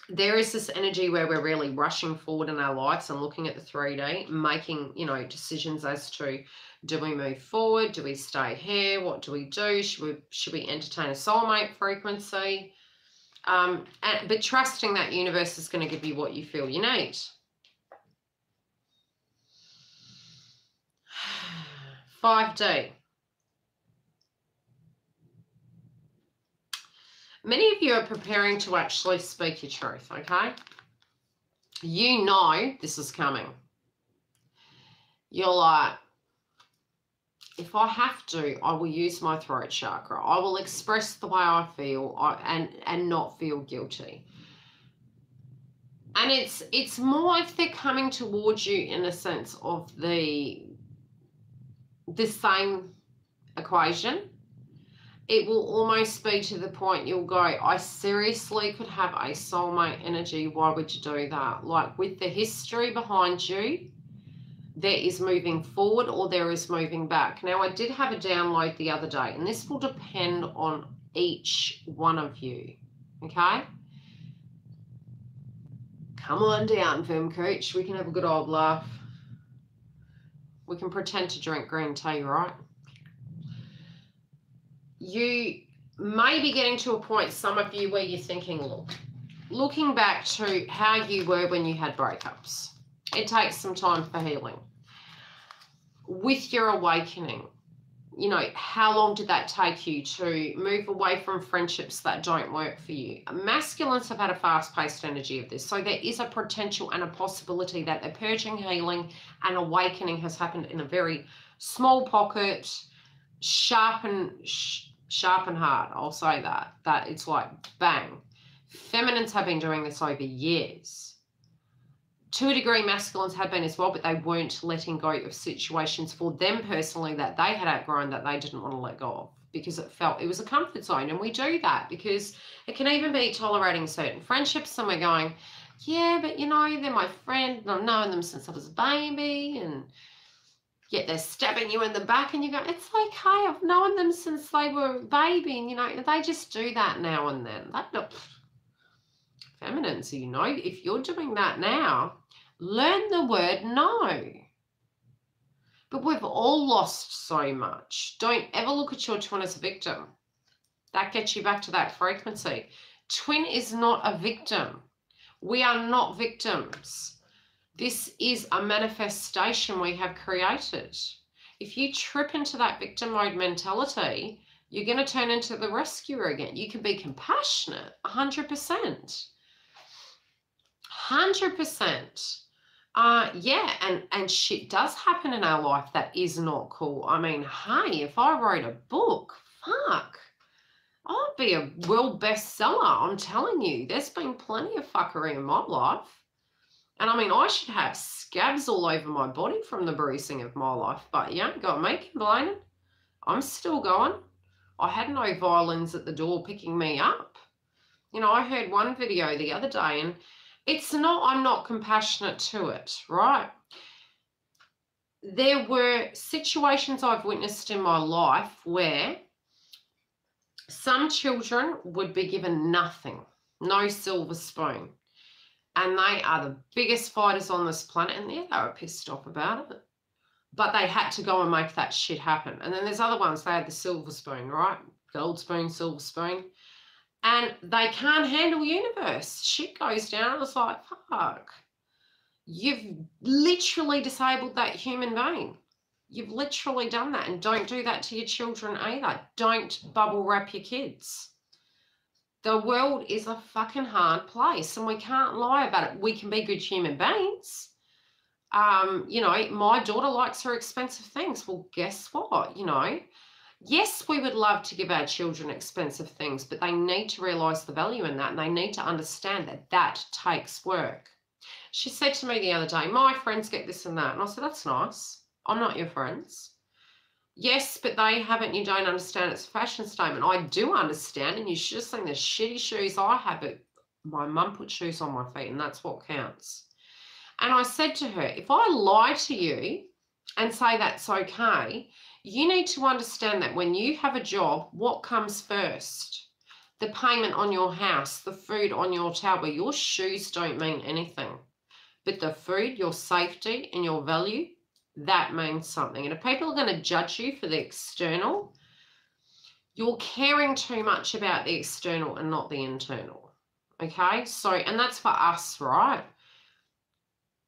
There is this energy where we're really rushing forward in our lives and looking at the 3D, making, you know, decisions as to, do we move forward? Do we stay here? What do we do? Should we entertain a soulmate frequency? But trusting that universe is going to give you what you feel you need. 5D. Many of you are preparing to actually speak your truth, okay? You know this is coming. You're like, if I have to, I will use my throat chakra. I will express the way I feel and not feel guilty. And it's more if they're coming towards you in a sense of the same equation. It will almost be to the point you'll go, I seriously could have a soulmate energy. Why would you do that? Like with the history behind you, there is moving forward or there is moving back. Now, I did have a download the other day, and this will depend on each one of you, okay? Come on down, Fem Coach. We can have a good old laugh. We can pretend to drink green tea, right? You may be getting to a point, some of you, where you're thinking, look, looking back to how you were when you had breakups, it takes some time for healing. With your awakening, you know, how long did that take you to move away from friendships that don't work for you? Masculines have had a fast-paced energy of this, so there is a potential and a possibility that the purging, healing, and awakening has happened in a very small pocket, sharp and hard. I'll say that it's like bang. Feminines have been doing this over years. To a degree, masculines have been as well, but they weren't letting go of situations for them personally that they had outgrown, that they didn't want to let go of, because it was a comfort zone. And we do that because it can even be tolerating certain friendships, and we're going, yeah, but you know, they're my friend and I've known them since I was a baby, and Yet they're stabbing you in the back and you go, it's okay, I've known them since they were a baby. And, you know, they just do that now and then. Feminine, so you know, if you're doing that now, learn the word no. But we've all lost so much. Don't ever look at your twin as a victim. That gets you back to that frequency. Twin is not a victim. We are not victims. This is a manifestation we have created. If you trip into that victim mode mentality, you're going to turn into the rescuer again. You can be compassionate, 100%. 100%. Yeah, and shit does happen in our life that is not cool. I mean, hey, if I wrote a book, fuck, I'd be a world bestseller. I'm telling you, there's been plenty of fuckery in my life. And I mean, I should have scabs all over my body from the bruising of my life. But you ain't got me complaining. I'm still going. I had no violins at the door picking me up. You know, I heard one video the other day, and it's not, I'm not compassionate to it, right? There were situations I've witnessed in my life where some children would be given nothing, no silver spoon. And they are the biggest fighters on this planet. And yeah, they were pissed off about it. But they had to go and make that shit happen. And then there's other ones, they had the silver spoon, right? Gold spoon, silver spoon. And they can't handle universe. Shit goes down. It's like, fuck. You've literally disabled that human being. You've literally done that. And don't do that to your children either. Don't bubble wrap your kids. The world is a fucking hard place, and we can't lie about it. We can be good human beings. You know, my daughter likes her expensive things. Well, guess what? You know, yes, we would love to give our children expensive things, but they need to realise the value in that, and they need to understand that that takes work. She said to me the other day, my friends get this and that. And I said, that's nice. I'm not your friends. Yes, but they haven't, you don't understand, it's a fashion statement. I do understand, and you should have seen the shitty shoes I have, but my mum put shoes on my feet, and that's what counts. And I said to her, if I lie to you and say that's okay, you need to understand that when you have a job, what comes first? The payment on your house, the food on your table. Your shoes don't mean anything. But the food, your safety, and your value, that means something. And if people are going to judge you for the external, you're caring too much about the external and not the internal. Okay? So, and that's for us, right?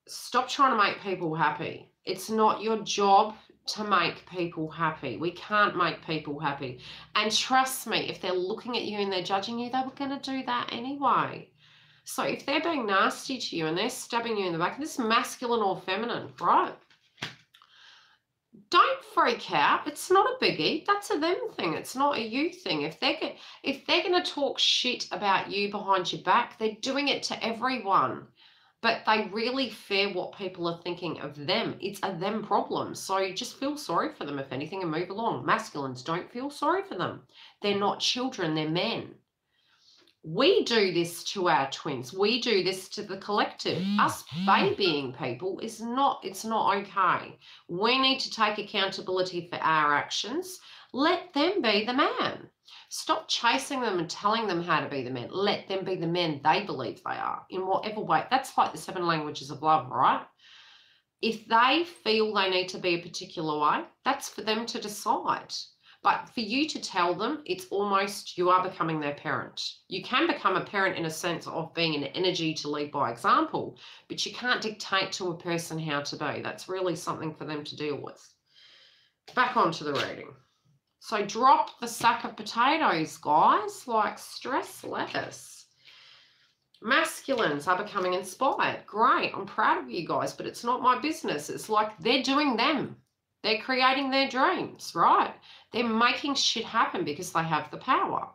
Stop trying to make people happy. It's not your job to make people happy. We can't make people happy. And trust me, if they're looking at you and they're judging you, they were going to do that anyway. So if they're being nasty to you and they're stabbing you in the back, this is masculine or feminine, right? Don't freak out. It's not a biggie. That's a them thing. It's not a you thing. If they're going to talk shit about you behind your back, they're doing it to everyone. But they really fear what people are thinking of them. It's a them problem. So you just feel sorry for them, if anything, and move along. Masculines, don't feel sorry for them. They're not children. They're men. We do this to our twins. We do this to the collective. Us babying people is not, it's not okay. We need to take accountability for our actions. Let them be the man. Stop chasing them and telling them how to be the men. Let them be the men they believe they are in whatever way. That's like the 7 languages of love, right? If they feel they need to be a particular way, that's for them to decide. But for you to tell them, it's almost you are becoming their parent. You can become a parent in a sense of being an energy to lead by example, but you can't dictate to a person how to be. That's really something for them to deal with. Back onto the reading. So drop the sack of potatoes, guys, like stress less. Masculines are becoming inspired. Great, I'm proud of you guys, but it's not my business. It's like they're doing them. They're creating their dreams, right? They're making shit happen because they have the power.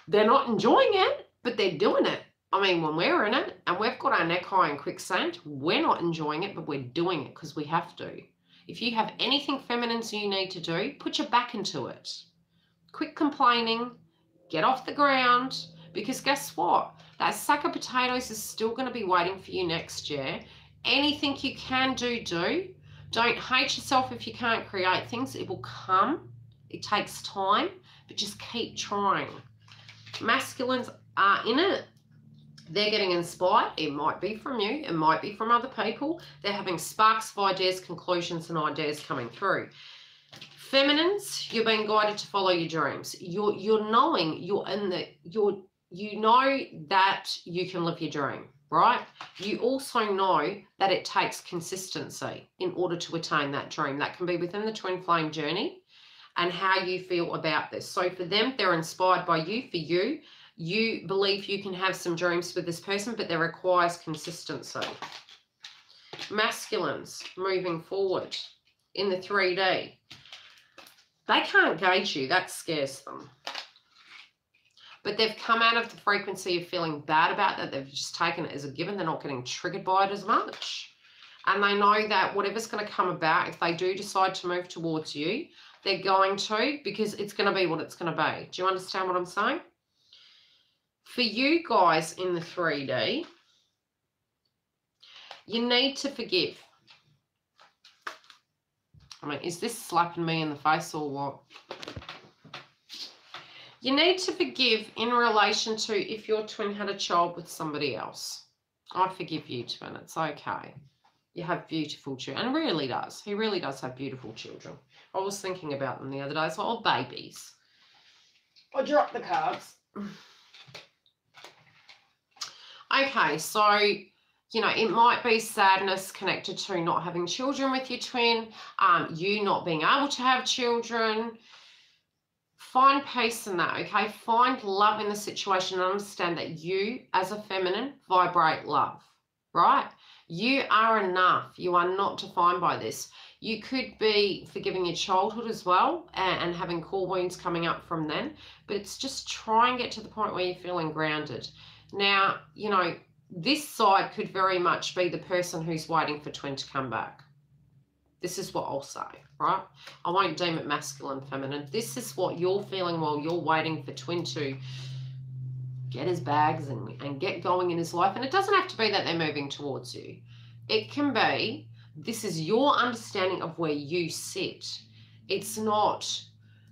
They're not enjoying it, but they're doing it. I mean, when we're in it and we've got our neck high in quicksand, we're not enjoying it, but we're doing it because we have to. If you have anything feminine you need to do, put your back into it. Quit complaining. Get off the ground. Because guess what? That sack of potatoes is still going to be waiting for you next year. Anything you can do, do. Don't hate yourself if you can't create things. It will come. It takes time, but just keep trying. Masculines are in it. They're getting inspired. It might be from you. It might be from other people. They're having sparks of ideas, conclusions, and ideas coming through. Feminines, you're being guided to follow your dreams. You're knowing you know that you can live your dream, right? You also know that it takes consistency in order to attain that dream. That can be within the twin flame journey and how you feel about this. So for them, they're inspired by you. For you, you believe you can have some dreams with this person, but that requires consistency. Masculines, moving forward in the 3D. They can't gauge you. That scares them. But they've come out of the frequency of feeling bad about that. They've just taken it as a given. They're not getting triggered by it as much. And they know that whatever's going to come about, if they do decide to move towards you, they're going to, because it's going to be what it's going to be. Do you understand what I'm saying? For you guys in the 3D, you need to forgive. I mean, is this slapping me in the face or what? You need to forgive in relation to if your twin had a child with somebody else. I forgive you, twin. It's okay. You have beautiful children. And really does. He really does have beautiful children. I was thinking about them the other day. So, oh, babies. I dropped the cards. Okay, so, you know, it might be sadness connected to not having children with your twin, you not being able to have children. Find peace in that, okay? Find love in the situation and understand that you, as a feminine, vibrate love, right? You are enough. You are not defined by this. You could be forgiving your childhood as well and having core wounds coming up from then, but it's just try and get to the point where you're feeling grounded. Now, you know, this side could very much be the person who's waiting for twin to come back. This is what I'll say, right? I won't deem it masculine, feminine. This is what you're feeling while you're waiting for twin to get his bags and get going in his life. And it doesn't have to be that they're moving towards you. It can be, this is your understanding of where you sit. It's not,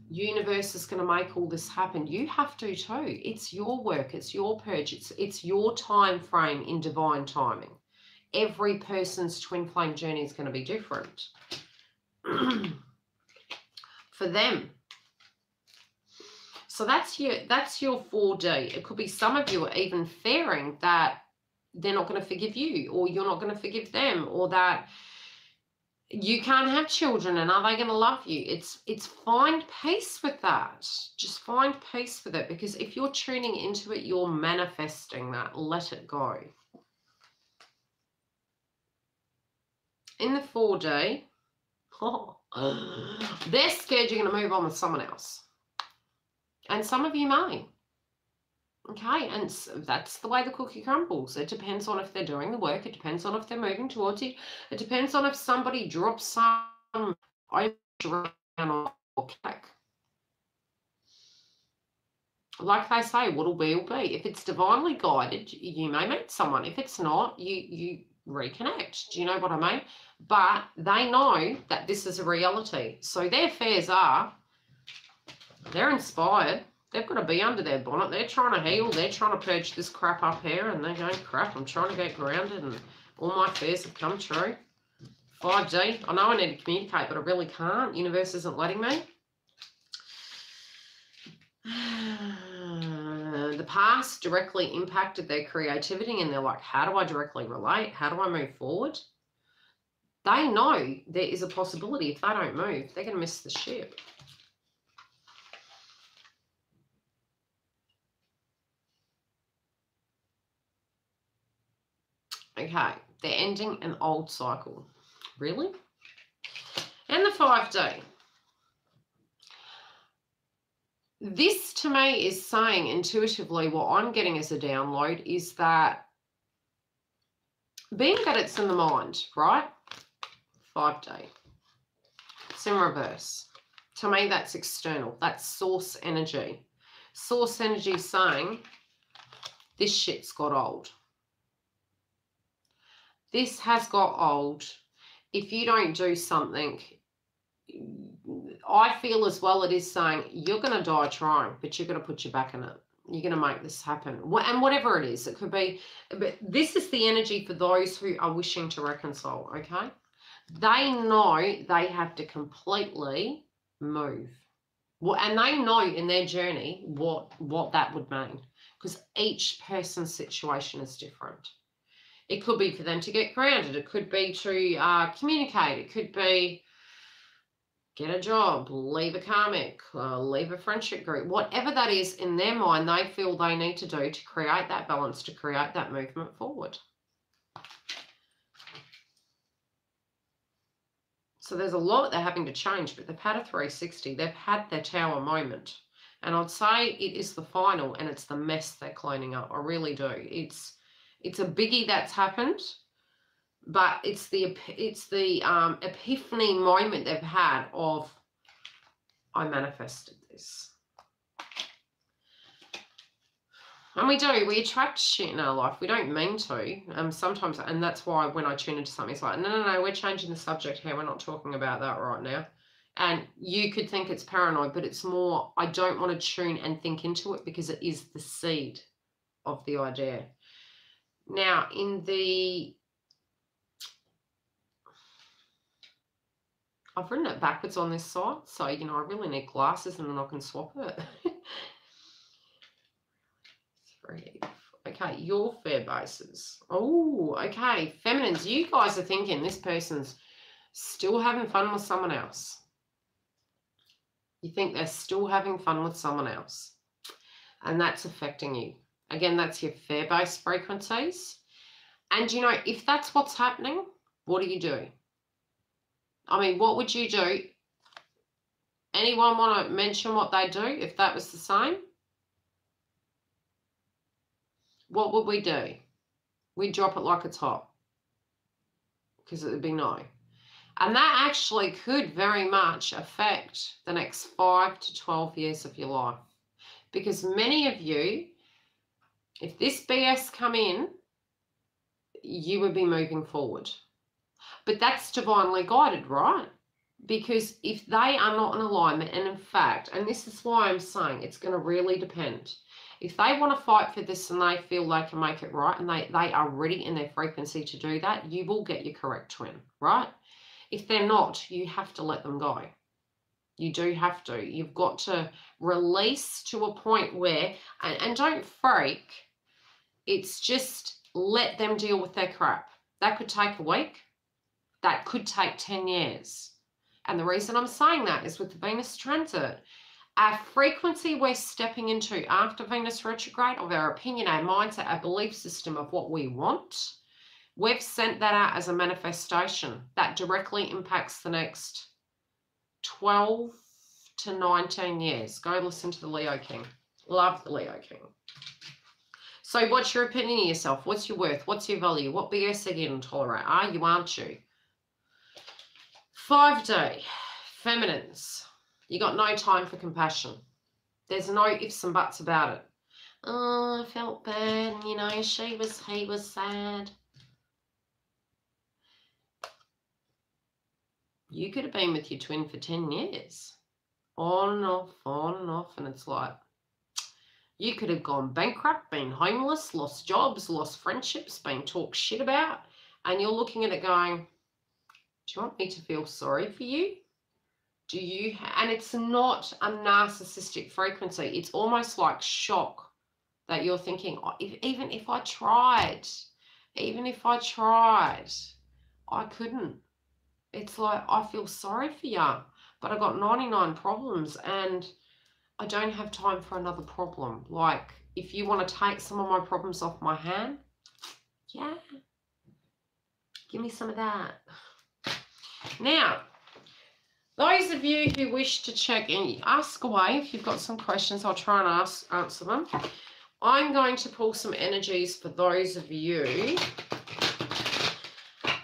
universe is going to make all this happen. You have to too. It's your work. It's your purge. It's your time frame in divine timing. Every person's twin flame journey is going to be different. For them. So that's your 4D. It could be some of you are even fearing that they're not going to forgive you, or you're not going to forgive them, or that you can't have children and are they going to love you? It's find peace with that. Just find peace with it, because if you're tuning into it, you're manifesting that. Let it go. In the 4D, they're scared you're going to move on with someone else. And some of you may. Okay, and that's the way the cookie crumbles. It depends on if they're doing the work. It depends on if they're moving towards you. It depends on if somebody drops some around or cake. Like they say, what'll be will be. If it's divinely guided, you may meet someone. If it's not, you reconnect. Do you know what I mean? But they know that this is a reality. So their fears are, they're inspired. They've got to be under their bonnet. They're trying to heal. They're trying to purge this crap up here. And they're going, crap, I'm trying to get grounded. And all my fears have come true. 5D. I know I need to communicate, but I really can't. Universe isn't letting me. The past directly impacted their creativity. And they're like, how do I directly relate? How do I move forward? They know there is a possibility if they don't move, they're going to miss the ship. Okay, they're ending an old cycle. Really? And the 5D. This to me is saying intuitively, what I'm getting as a download is that being that it's in the mind, right? 5D. It's in reverse. To me, that's external. That's source energy. Source energy saying this shit's got old. This has got old. if you don't do something, I feel as well it is saying you're going to die trying, but you're going to put your back in it. You're going to make this happen. And whatever it is, it could be, but this is the energy for those who are wishing to reconcile, okay? They know they have to completely move. Well, and they know in their journey what that would mean, because each person's situation is different. It could be for them to get grounded. It could be to communicate. It could be get a job, leave a karmic, leave a friendship group. Whatever that is in their mind, they feel they need to do to create that balance, to create that movement forward. So there's a lot they're having to change, but they've had a 360. They've had their tower moment. And I'd say it is the final, and it's the mess they're cleaning up. I really do. It's a biggie that's happened, but it's the epiphany moment they've had of, I manifested this. And we attract shit in our life. We don't mean to. Sometimes, and that's why when I tune into something, it's like, no, we're changing the subject here. We're not talking about that right now. And you could think it's paranoid, but it's more, I don't want to tune and think into it because it is the seed of the idea. Now, I've written it backwards on this side, so, I really need glasses and then I can swap it. 3. Okay, your fair bases. Oh, okay. Feminines, you guys are thinking this person's still having fun with someone else. You think they're still having fun with someone else. And that's affecting you. Again, that's your fair base frequencies. And, if that's what's happening, what do you do? I mean, what would you do? Anyone want to mention what they do if that was the same? What would we do? We'd drop it like it's hot. Because it would be no. And that actually could very much affect the next 5 to 12 years of your life. Because many of you, if this BS come in, you would be moving forward. But that's divinely guided, right? Because if they are not in alignment, and in fact, and this is why I'm saying it's going to really depend. If they want to fight for this and they feel they can make it right and they are ready in their frequency to do that, you will get your correct twin, right? If they're not, you have to let them go. You do have to. You've got to release to a point where, and don't freak, it's just let them deal with their crap. That could take a week. That could take 10 years. And the reason I'm saying that is with the Venus transit, our frequency we're stepping into after Venus retrograde of our opinion, our mindset, our belief system of what we want, we've sent that out as a manifestation that directly impacts the next 12 to 19 years. Go listen to the Leo King. Love the Leo King. So what's your opinion of yourself? What's your worth? What's your value? What BS are you going to tolerate? Are you, aren't you? 5D, feminines. You got no time for compassion. There's no ifs and buts about it. Oh, I felt bad. He was sad. You could have been with your twin for 10 years. On and off, and it's like, you could have gone bankrupt, been homeless, lost jobs, lost friendships, been talked shit about, and you're looking at it going, do you want me to feel sorry for you? Do you? And it's not a narcissistic frequency. It's almost like shock that you're thinking, oh, even if I tried, I couldn't. It's like, I feel sorry for you, but I got 99 problems and I don't have time for another problem. Like, if you want to take some of my problems off my hand, yeah, give me some of that. Now, those of you who wish to check in, ask away. If you've got some questions, I'll try and answer them. I'm going to pull some energies for those of you.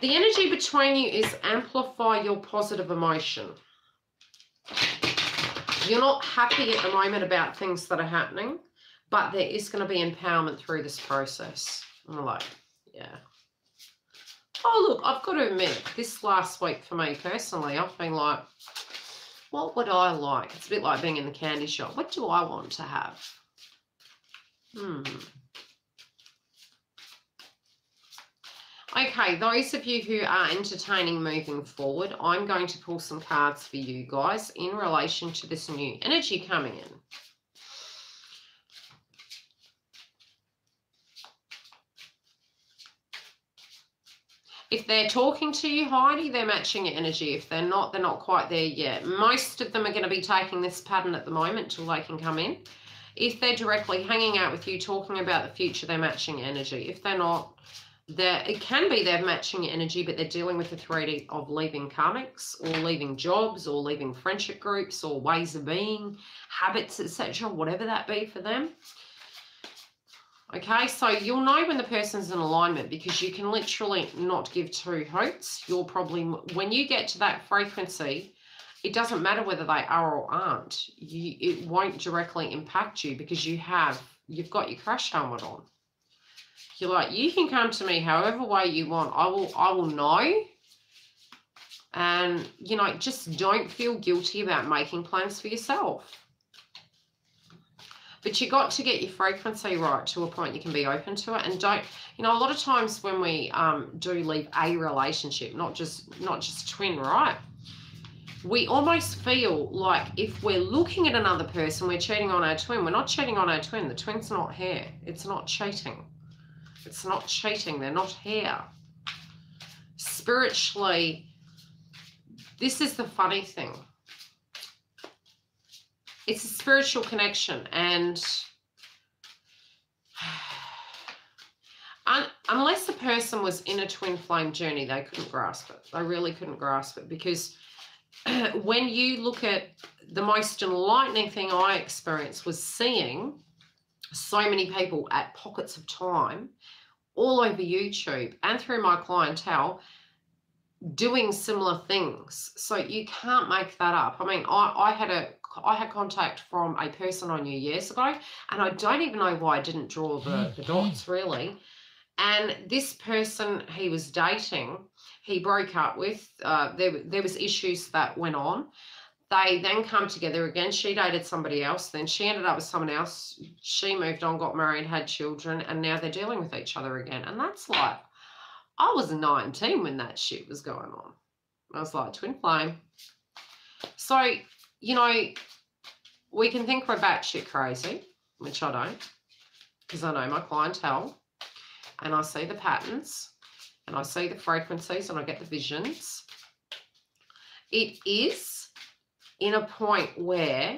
The energy between you is amplify your positive emotion. You're not happy at the moment about things that are happening, but there is going to be empowerment through this process. I'm like, yeah. Oh, look, I've got to admit, this last week for me personally, I've been like, what would I like? It's a bit like being in the candy shop. What do I want to have? Okay, those of you who are entertaining moving forward, I'm going to pull some cards for you guys in relation to this new energy coming in. If they're talking to you, Heidi, they're matching your energy. If they're not quite there yet. Most of them are going to be taking this pattern at the moment till they can come in. If they're directly hanging out with you, talking about the future, they're matching your energy. If they're not, it can be they're matching your energy, but they're dealing with the 3D of leaving karmics or leaving jobs or leaving friendship groups or ways of being, habits, etc., whatever that be for them. Okay, so you'll know when the person's in alignment because you can literally not give two hoots. You'll probably, when you get to that frequency, it doesn't matter whether they are or aren't. It won't directly impact you because you've got your crash helmet on. You're like, you can come to me however way you want. I will know. And, you know, just don't feel guilty about making plans for yourself. But you got to get your frequency right to a point you can be open to it. And don't, you know, a lot of times when we do leave a relationship, not just twin, right? We almost feel like if we're looking at another person, we're cheating on our twin. We're not cheating on our twin. The twin's not here. It's not cheating. It's not cheating. They're not here. Spiritually, this is the funny thing. It's a spiritual connection, and unless the person was in a twin flame journey, they couldn't grasp it. They really couldn't grasp it, because when you look at the most enlightening thing I experienced was seeing so many people at pockets of time all over YouTube and through my clientele doing similar things. So you can't make that up. I mean, I had contact from a person I knew years ago, and I don't even know why I didn't draw the dots really. And this person he was dating, he broke up with, there was issues that went on. They then come together again. She dated somebody else. Then she ended up with someone else. She moved on, got married, had children, and now they're dealing with each other again. And that's like, I was 19 when that shit was going on. I was like, twin flame. So, you know, we can think we're batshit crazy, which I don't, because I know my clientele, and I see the patterns, and I see the frequencies, and I get the visions. It is in a point where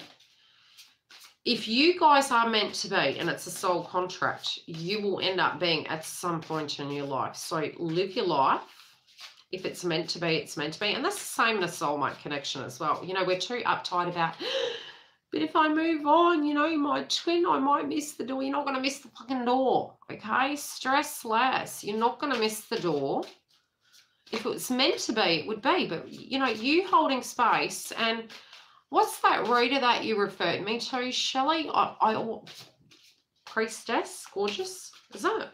if you guys are meant to be, and it's a soul contract, you will end up being at some point in your life. So live your life. If it's meant to be, it's meant to be. And that's the same in a soulmate connection as well. You know, we're too uptight about, but if I move on, you know, my twin, I might miss the door. You're not going to miss the fucking door, okay? Stress less. You're not going to miss the door. If it was meant to be, it would be. But, you know, you holding space. And what's that reader that you referred me to, Shelley? Priestess, gorgeous. Is that?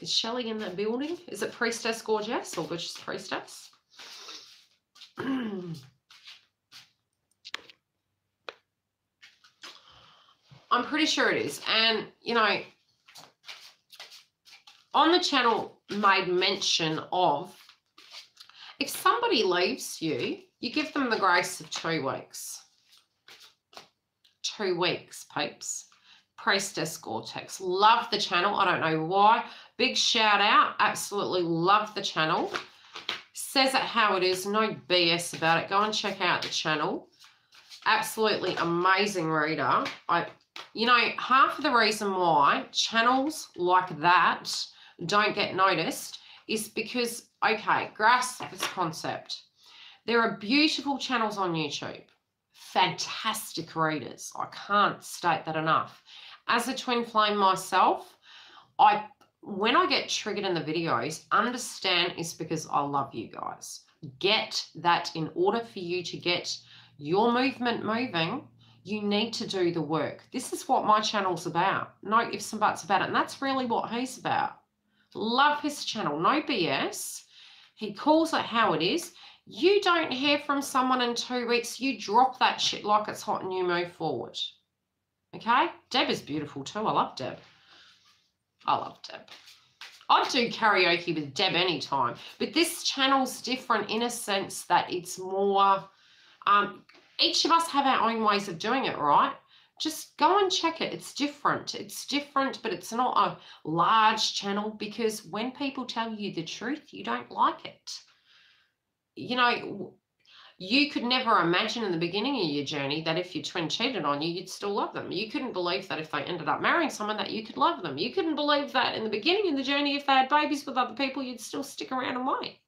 Is Shelley in that building? Is it Priestess Gorgeous or Gorgeous Priestess? I'm pretty sure it is. And, you know, on the channel made mention of, if somebody leaves you, you give them the grace of 2 weeks. 2 weeks, peeps. Priestess Gore-Tex. Love the channel. I don't know why. Big shout out. Absolutely love the channel. Says it how it is. No BS about it. Go and check out the channel. Absolutely amazing reader. You know, half of the reason why channels like that don't get noticed is because, okay, grasp this concept. There are beautiful channels on YouTube. Fantastic readers. I can't state that enough. As a twin flame myself, when I get triggered in the videos, understand it's because I love you guys. Get that in order for you to get your movement moving, You need to do the work. This is what my channel's about. No ifs and buts about it. And that's really what he's about. Love his channel. No BS. He calls it how it is. You don't hear from someone in 2 weeks. You drop that shit like it's hot and you move forward. Okay? Deb is beautiful too. I love Deb. I love Deb. I'd do karaoke with Deb anytime. But this channel's different in a sense that it's more... each of us have our own ways of doing it, right? Just go and check it. It's different. It's different, but it's not a large channel, because when people tell you the truth, you don't like it. You know, you could never imagine in the beginning of your journey that if your twin cheated on you, you'd still love them. You couldn't believe that if they ended up marrying someone that you could love them. You couldn't believe that in the beginning of the journey, if they had babies with other people, you'd still stick around and wait.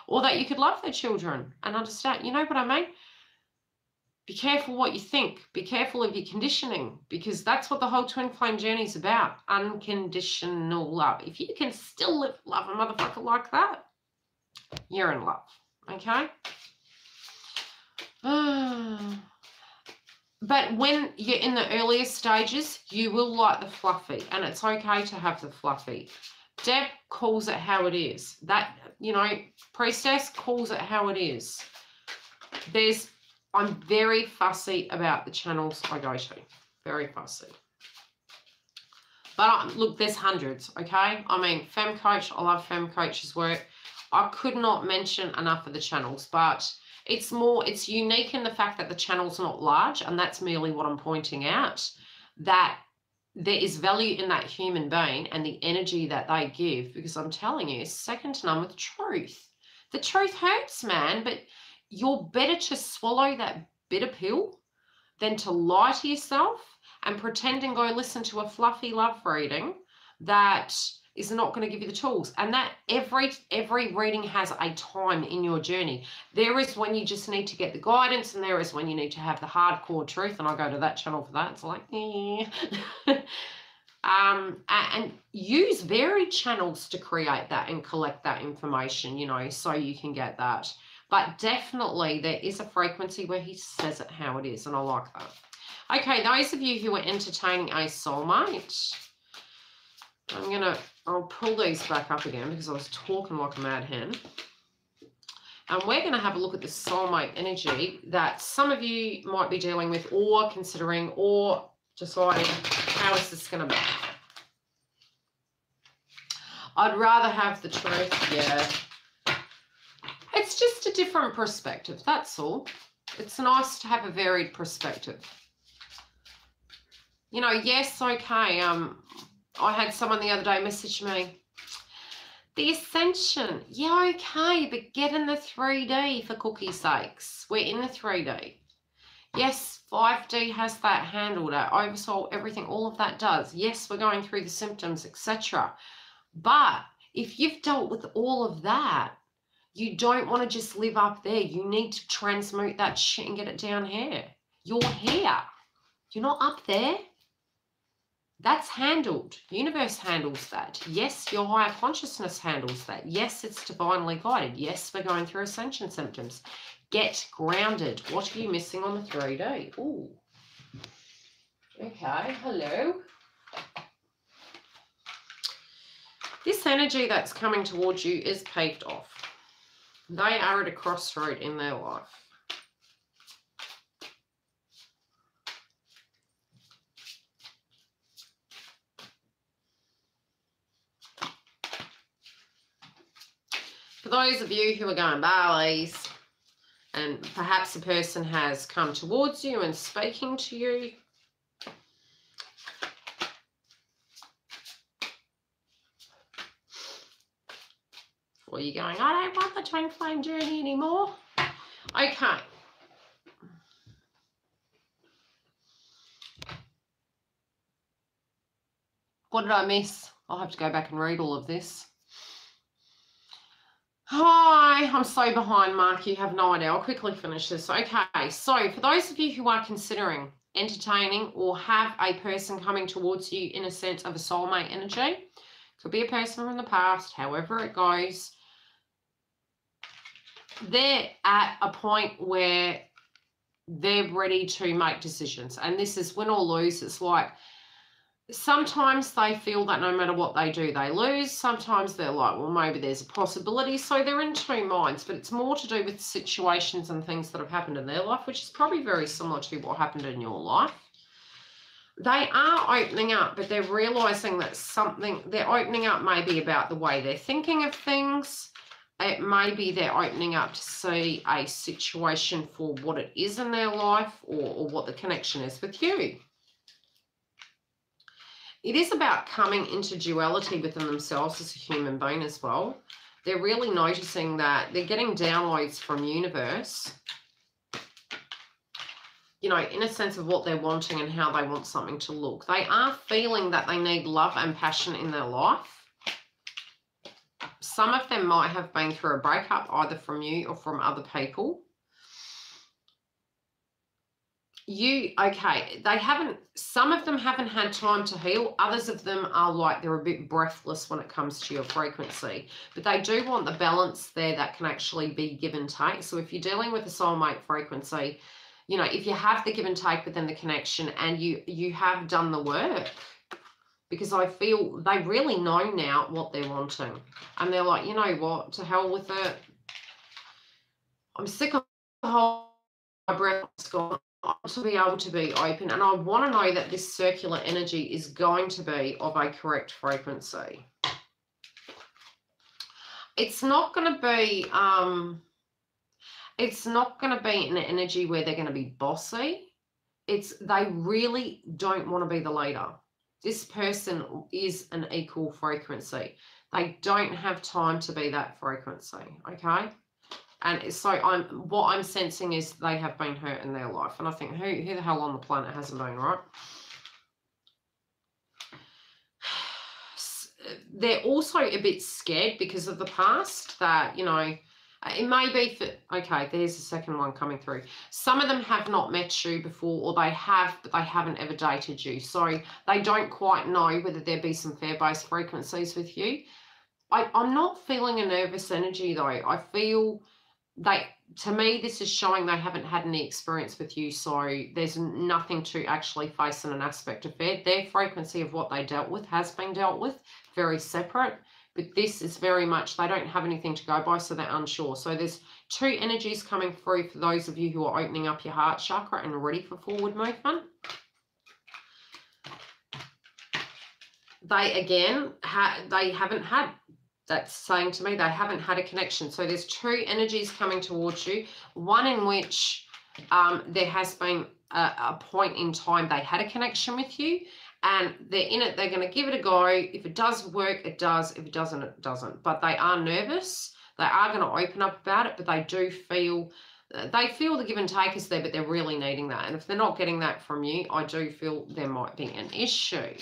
Or that you could love their children and understand. You know what I mean? Be careful what you think. Be careful of your conditioning, because that's what the whole twin flame journey is about. Unconditional love. If you can still love a motherfucker like that, you're in love. Okay? But when you're in the earlier stages, you will like the fluffy, and it's okay to have the fluffy. Deb calls it how it is. That, you know, Priestess calls it how it is. I'm very fussy about the channels I go to. Very fussy. But look, there's hundreds, okay? I mean, Femme Coach, I love Femme Coach's work. I could not mention enough of the channels, but it's unique in the fact that the channel's not large, and that's merely what I'm pointing out, that there is value in that human being and the energy that they give, because I'm telling you, it's second to none with truth. The truth hurts, man, but you're better to swallow that bitter pill than to lie to yourself and pretend and go listen to a fluffy love reading that is not going to give you the tools. And that every reading has a time in your journey. There is when you just need to get the guidance, and there is when you need to have the hardcore truth, and I go to that channel for that. It's like, and use varied channels to create that and collect that information, you know, so you can get that. But definitely there is a frequency where he says it how it is, and I like that. Okay, those of you who are entertaining a soulmate, I'll pull these back up again because I was talking like a mad hen. And we're going to have a look at the soulmate energy that some of you might be dealing with, or considering, or deciding, how is this going to be? I'd rather have the truth, yeah. It's just a different perspective, that's all. It's nice to have a varied perspective. You know, yes, okay, I had someone the other day message me, the Ascension, yeah, okay, but get in the 3D for cookie's sakes. We're in the 3D. Yes, 5D has that handled, our oversoul, everything, all of that does. Yes, we're going through the symptoms, etc. But if you've dealt with all of that, you don't want to just live up there. You need to transmute that shit and get it down here. You're here. You're not up there. That's handled. Universe handles that. Yes, your higher consciousness handles that. Yes, it's divinely guided. Yes, we're going through ascension symptoms. Get grounded. What are you missing on the 3D? Ooh. Okay, hello. This energy that's coming towards you is paved off. They are at a crossroad in their life. For those of you who are going Bali's, and perhaps a person has come towards you and speaking to you, or you're going, I don't want the twin flame journey anymore. Okay. What did I miss? I'll have to go back and read all of this. Hi, I'm so behind, Mark. You have no idea. I'll quickly finish this. Okay, so for those of you who are considering entertaining or have a person coming towards you in a sense of a soulmate energy, could be a person from the past, however it goes, they're at a point where they're ready to make decisions. And this is win or lose. It's like sometimes they feel that no matter what they do, they lose. Sometimes they're like, well, maybe there's a possibility. So they're in two minds, but it's more to do with situations and things that have happened in their life, which is probably very similar to what happened in your life. They are opening up, but they're realizing that they're opening up maybe about the way they're thinking of things. It may be they're opening up to see a situation for what it is in their life, or what the connection is with you. It is about coming into duality within themselves as a human being as well. They're really noticing that they're getting downloads from universe, you know, in a sense of what they're wanting and how they want something to look. They are feeling that they need love and passion in their life. Some of them might have been through a breakup, either from you or from other people. Some of them haven't had time to heal. Others of them are like they're a bit breathless when it comes to your frequency. But they do want the balance there that can actually be give and take. So if you're dealing with a soulmate frequency, you know, if you have the give and take within the connection and you have done the work, because I feel they really know now what they're wanting. And they're like, you know what, to hell with it. I'm sick of the whole breath gone. I want to be able to be open, and I want to know that this circular energy is going to be of a correct frequency. It's not going to be an energy where they're going to be bossy. They really don't want to be the leader. This person is an equal frequency. They don't have time to be that frequency, okay? And so what I'm sensing is they have been hurt in their life. And I think, who the hell on the planet hasn't been, right? They're also a bit scared because of the past that, you know, it may be for, okay, there's the second one coming through. Some of them have not met you before, or they have, but they haven't ever dated you. So they don't quite know whether there be some fair-based frequencies with you. I'm not feeling a nervous energy, though. I feel... to me, this is showing they haven't had any experience with you, so there's nothing to actually face in an aspect of it. Their frequency of what they dealt with has been dealt with, very separate, but this is very much, they don't have anything to go by, so they're unsure. So there's two energies coming through for those of you who are opening up your heart chakra and ready for forward movement. They, again, they haven't had... That's saying to me they haven't had a connection. So there's two energies coming towards you. One in which there has been a point in time they had a connection with you, and they're in it. They're going to give it a go. If it does work, it does. If it doesn't, it doesn't. But they are nervous. They are going to open up about it, but they do feel... They feel the give and take is there, but they're really needing that. And if they're not getting that from you, I do feel there might be an issue.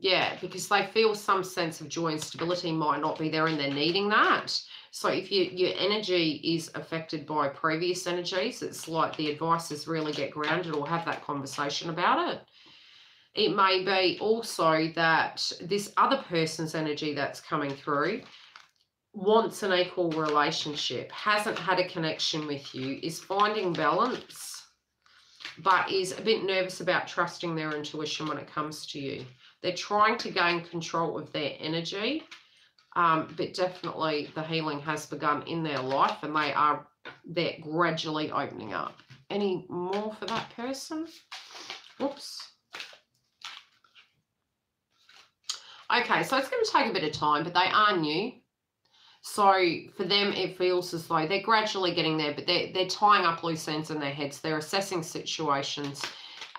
Yeah, because they feel some sense of joy and stability might not be there, and they're needing that. So if your energy is affected by previous energies, it's like the advice is really get grounded or have that conversation about it. It may be also that this other person's energy that's coming through wants an equal relationship, hasn't had a connection with you, is finding balance, but is a bit nervous about trusting their intuition when it comes to you. They're trying to gain control of their energy, but definitely the healing has begun in their life, and they're gradually opening up. Any more for that person? Whoops. Okay, so it's going to take a bit of time, but they are new. So for them, it feels as though they're gradually getting there, but they're tying up loose ends in their heads. They're assessing situations,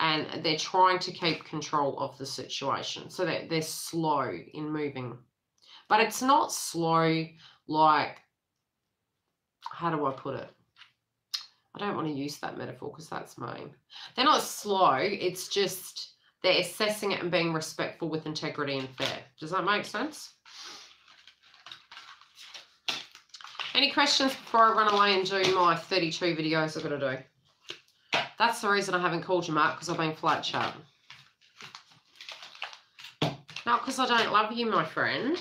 and they're trying to keep control of the situation. So they're slow in moving. But it's not slow like, how do I put it? I don't want to use that metaphor because that's mean. They're not slow. It's just they're assessing it and being respectful with integrity and fair. Does that make sense? Any questions before I run away and do my 32 videos I've got to do? That's the reason I haven't called you, Mark, because I've been flat chat. Not because I don't love you, my friend.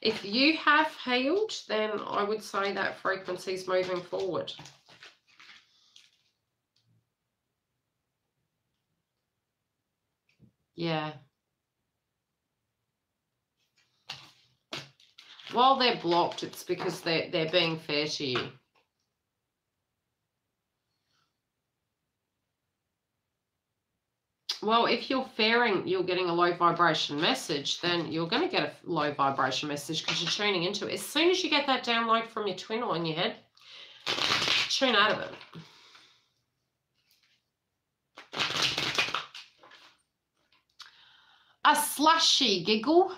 If you have healed, then I would say that frequency is moving forward. Yeah. While they're blocked, it's because they're being fair to you. Well, if you're fearing you're getting a low vibration message, then you're going to get a low vibration message because you're tuning into it. As soon as you get that download from your twin or in your head, tune out of it. A slushy giggle.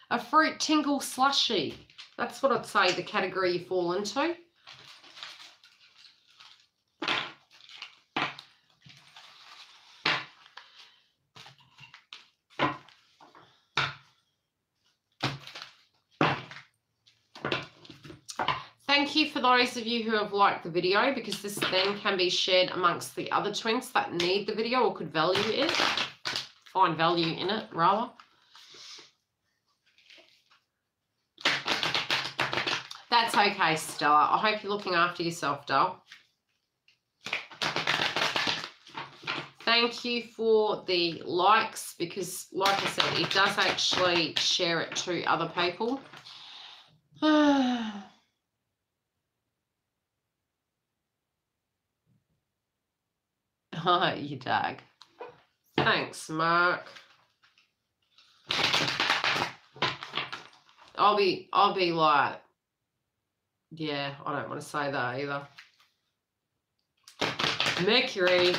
A fruit tingle slushy. That's what I'd say the category you fall into. Thank you for those of you who have liked the video, because this then can be shared amongst the other twins that need the video or could value it, find value in it rather. That's okay, Stella. I hope you're looking after yourself, doll. Thank you for the likes, because like I said, it does actually share it to other people. Oh, you dag. Thanks, Mark. I'll be like, yeah, I don't want to say that either. Mercury.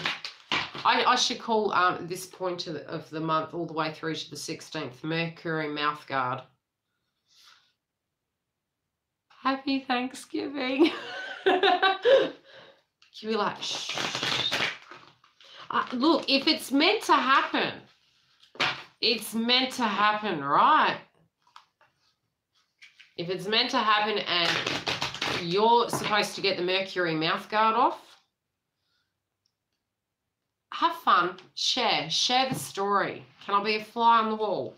I should call this point of the month all the way through to the 16th, Mercury mouth guard. Happy Thanksgiving. You be like, shh. Look, if it's meant to happen, it's meant to happen, right? If it's meant to happen and you're supposed to get the Mercury mouth guard off, have fun, share the story. Can I be a fly on the wall?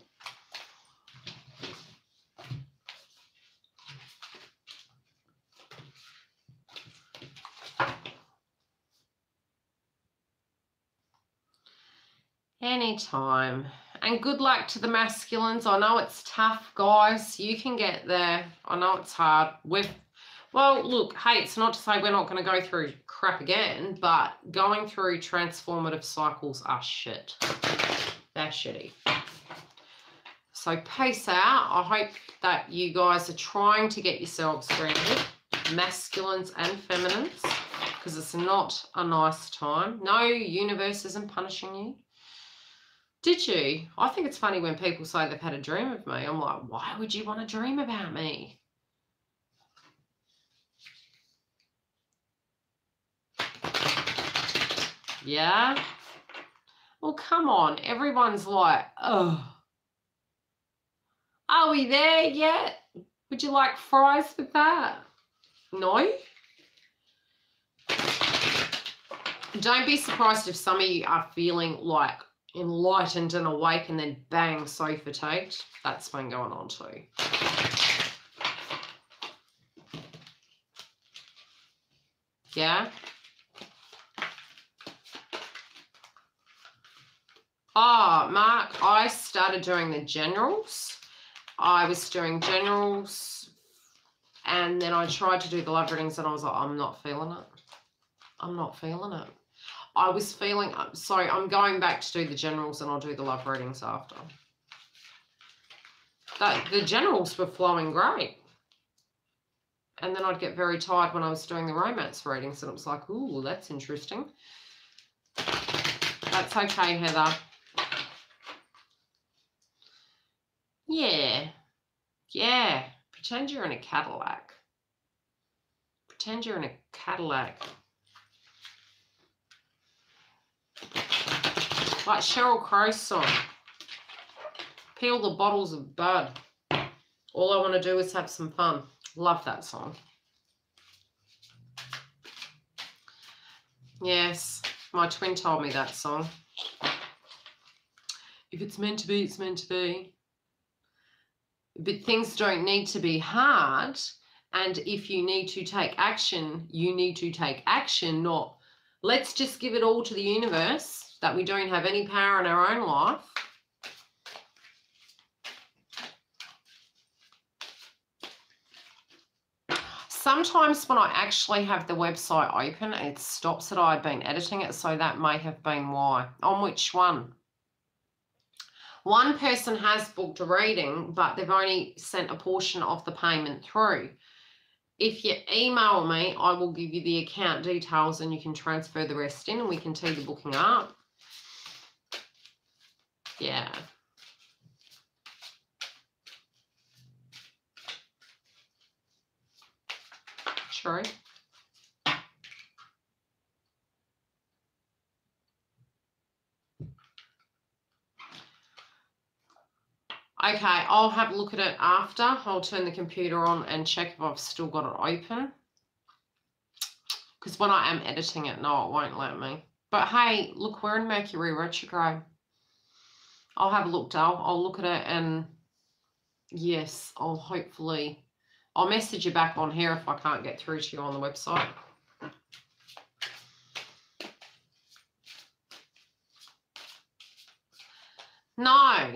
Anytime. And good luck to the masculines. I know it's tough, guys. You can get there. I know it's hard. Well, look, hey, it's not to say we're not going to go through crap again, but going through transformative cycles are shit. They're shitty. So peace out. I hope that you guys are trying to get yourselves grounded, masculines and feminines, because it's not a nice time. No, universe isn't punishing you. Did you? I think it's funny when people say they've had a dream of me. I'm like, why would you want to dream about me? Yeah? Well, come on. Everyone's like, oh, are we there yet? Would you like fries with that? No? Don't be surprised if some of you are feeling like enlightened and awake and then bang, so fatigued. That's been going on too. Yeah? Oh, Mark, I started doing the generals. I was doing generals and then I tried to do the love readings and I was like, I'm not feeling it. I'm not feeling it. I was feeling, so I'm going back to do the generals and I'll do the love readings after. The generals were flowing great. And then I'd get very tired when I was doing the romance readings and it was like, ooh, that's interesting. That's okay, Heather. Yeah. Yeah. Pretend you're in a Cadillac. Pretend you're in a Cadillac. Like Sheryl Crow's song. Peel the bottles of bud. All I want to do is have some fun. Love that song. Yes, my twin told me that song. If it's meant to be, it's meant to be. but things don't need to be hard. And if you need to take action, you need to take action, not let's just give it all to the universe, that we don't have any power in our own life. Sometimes when I actually have the website open, it stops that I've been editing it, so that may have been why. On which one? One person has booked a reading, but they've only sent a portion of the payment through. If you email me, I will give you the account details and you can transfer the rest in and we can tee the booking up. Yeah. True. Okay, I'll have a look at it after. I'll turn the computer on and check if I've still got it open. Because when I am editing it, no, it won't let me. But hey, look, we're in Mercury retrograde. I'll have a look, Dale. I'll look at it and yes, I'll message you back on here if I can't get through to you on the website. No,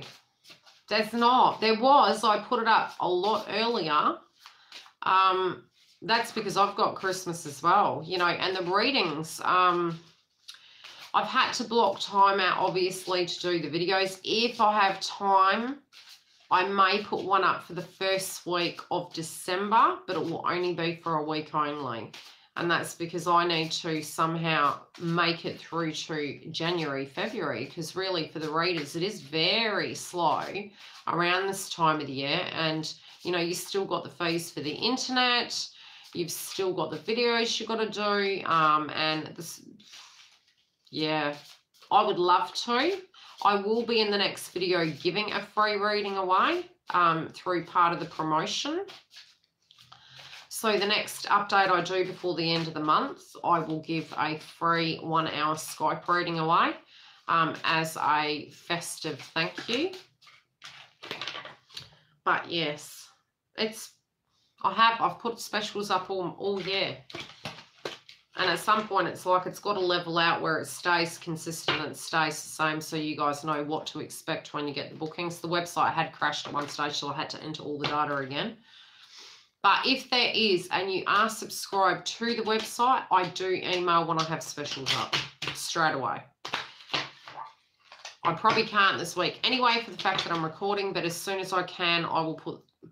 there's not. There was. I put it up a lot earlier. That's because I've got Christmas as well, you know, and the readings, I've had to block time out, obviously, to do the videos. If I have time, I may put one up for the first week of December, but it will only be for a week only. And that's because I need to somehow make it through to January, February, because really for the readers, it is very slow around this time of the year. And, you know, you still got the fees for the internet. You've still got the videos you've got to do. And this, yeah, I would love to. I will be in the next video giving a free reading away through part of the promotion. So the next update I do before the end of the month, I will give a free 1 hour Skype reading away as a festive thank you. But yes, I've put specials up all year. And at some point, it's like it's got to level out where it stays consistent and it stays the same so you guys know what to expect when you get the bookings. The website had crashed at one stage, so I had to enter all the data again. But if there is and you are subscribed to the website, I do email when I have specials up straight away. I probably can't this week anyway for the fact that I'm recording, but as soon as I can, I will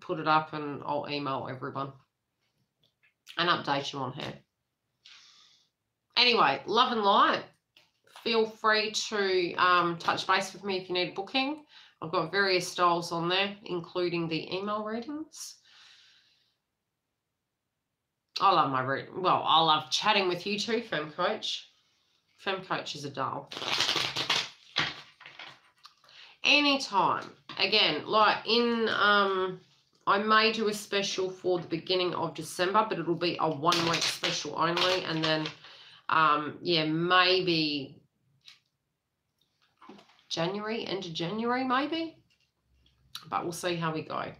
put it up and I'll email everyone and update you on here. Anyway, love and light. Feel free to touch base with me if you need a booking. I've got various styles on there, including the email readings. I love my reading. Well, I love chatting with you too, Fem Coach. Fem Coach is a doll. Anytime. Again, like in, I may do a special for the beginning of December, but it'll be a 1 week special only. And then, yeah, maybe January, end of January, maybe. But we'll see how we go.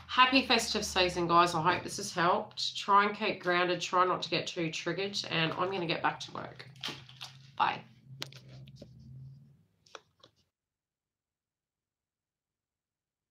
Happy festive season, guys. I hope this has helped. Try and keep grounded. Try not to get too triggered. And I'm going to get back to work. Bye.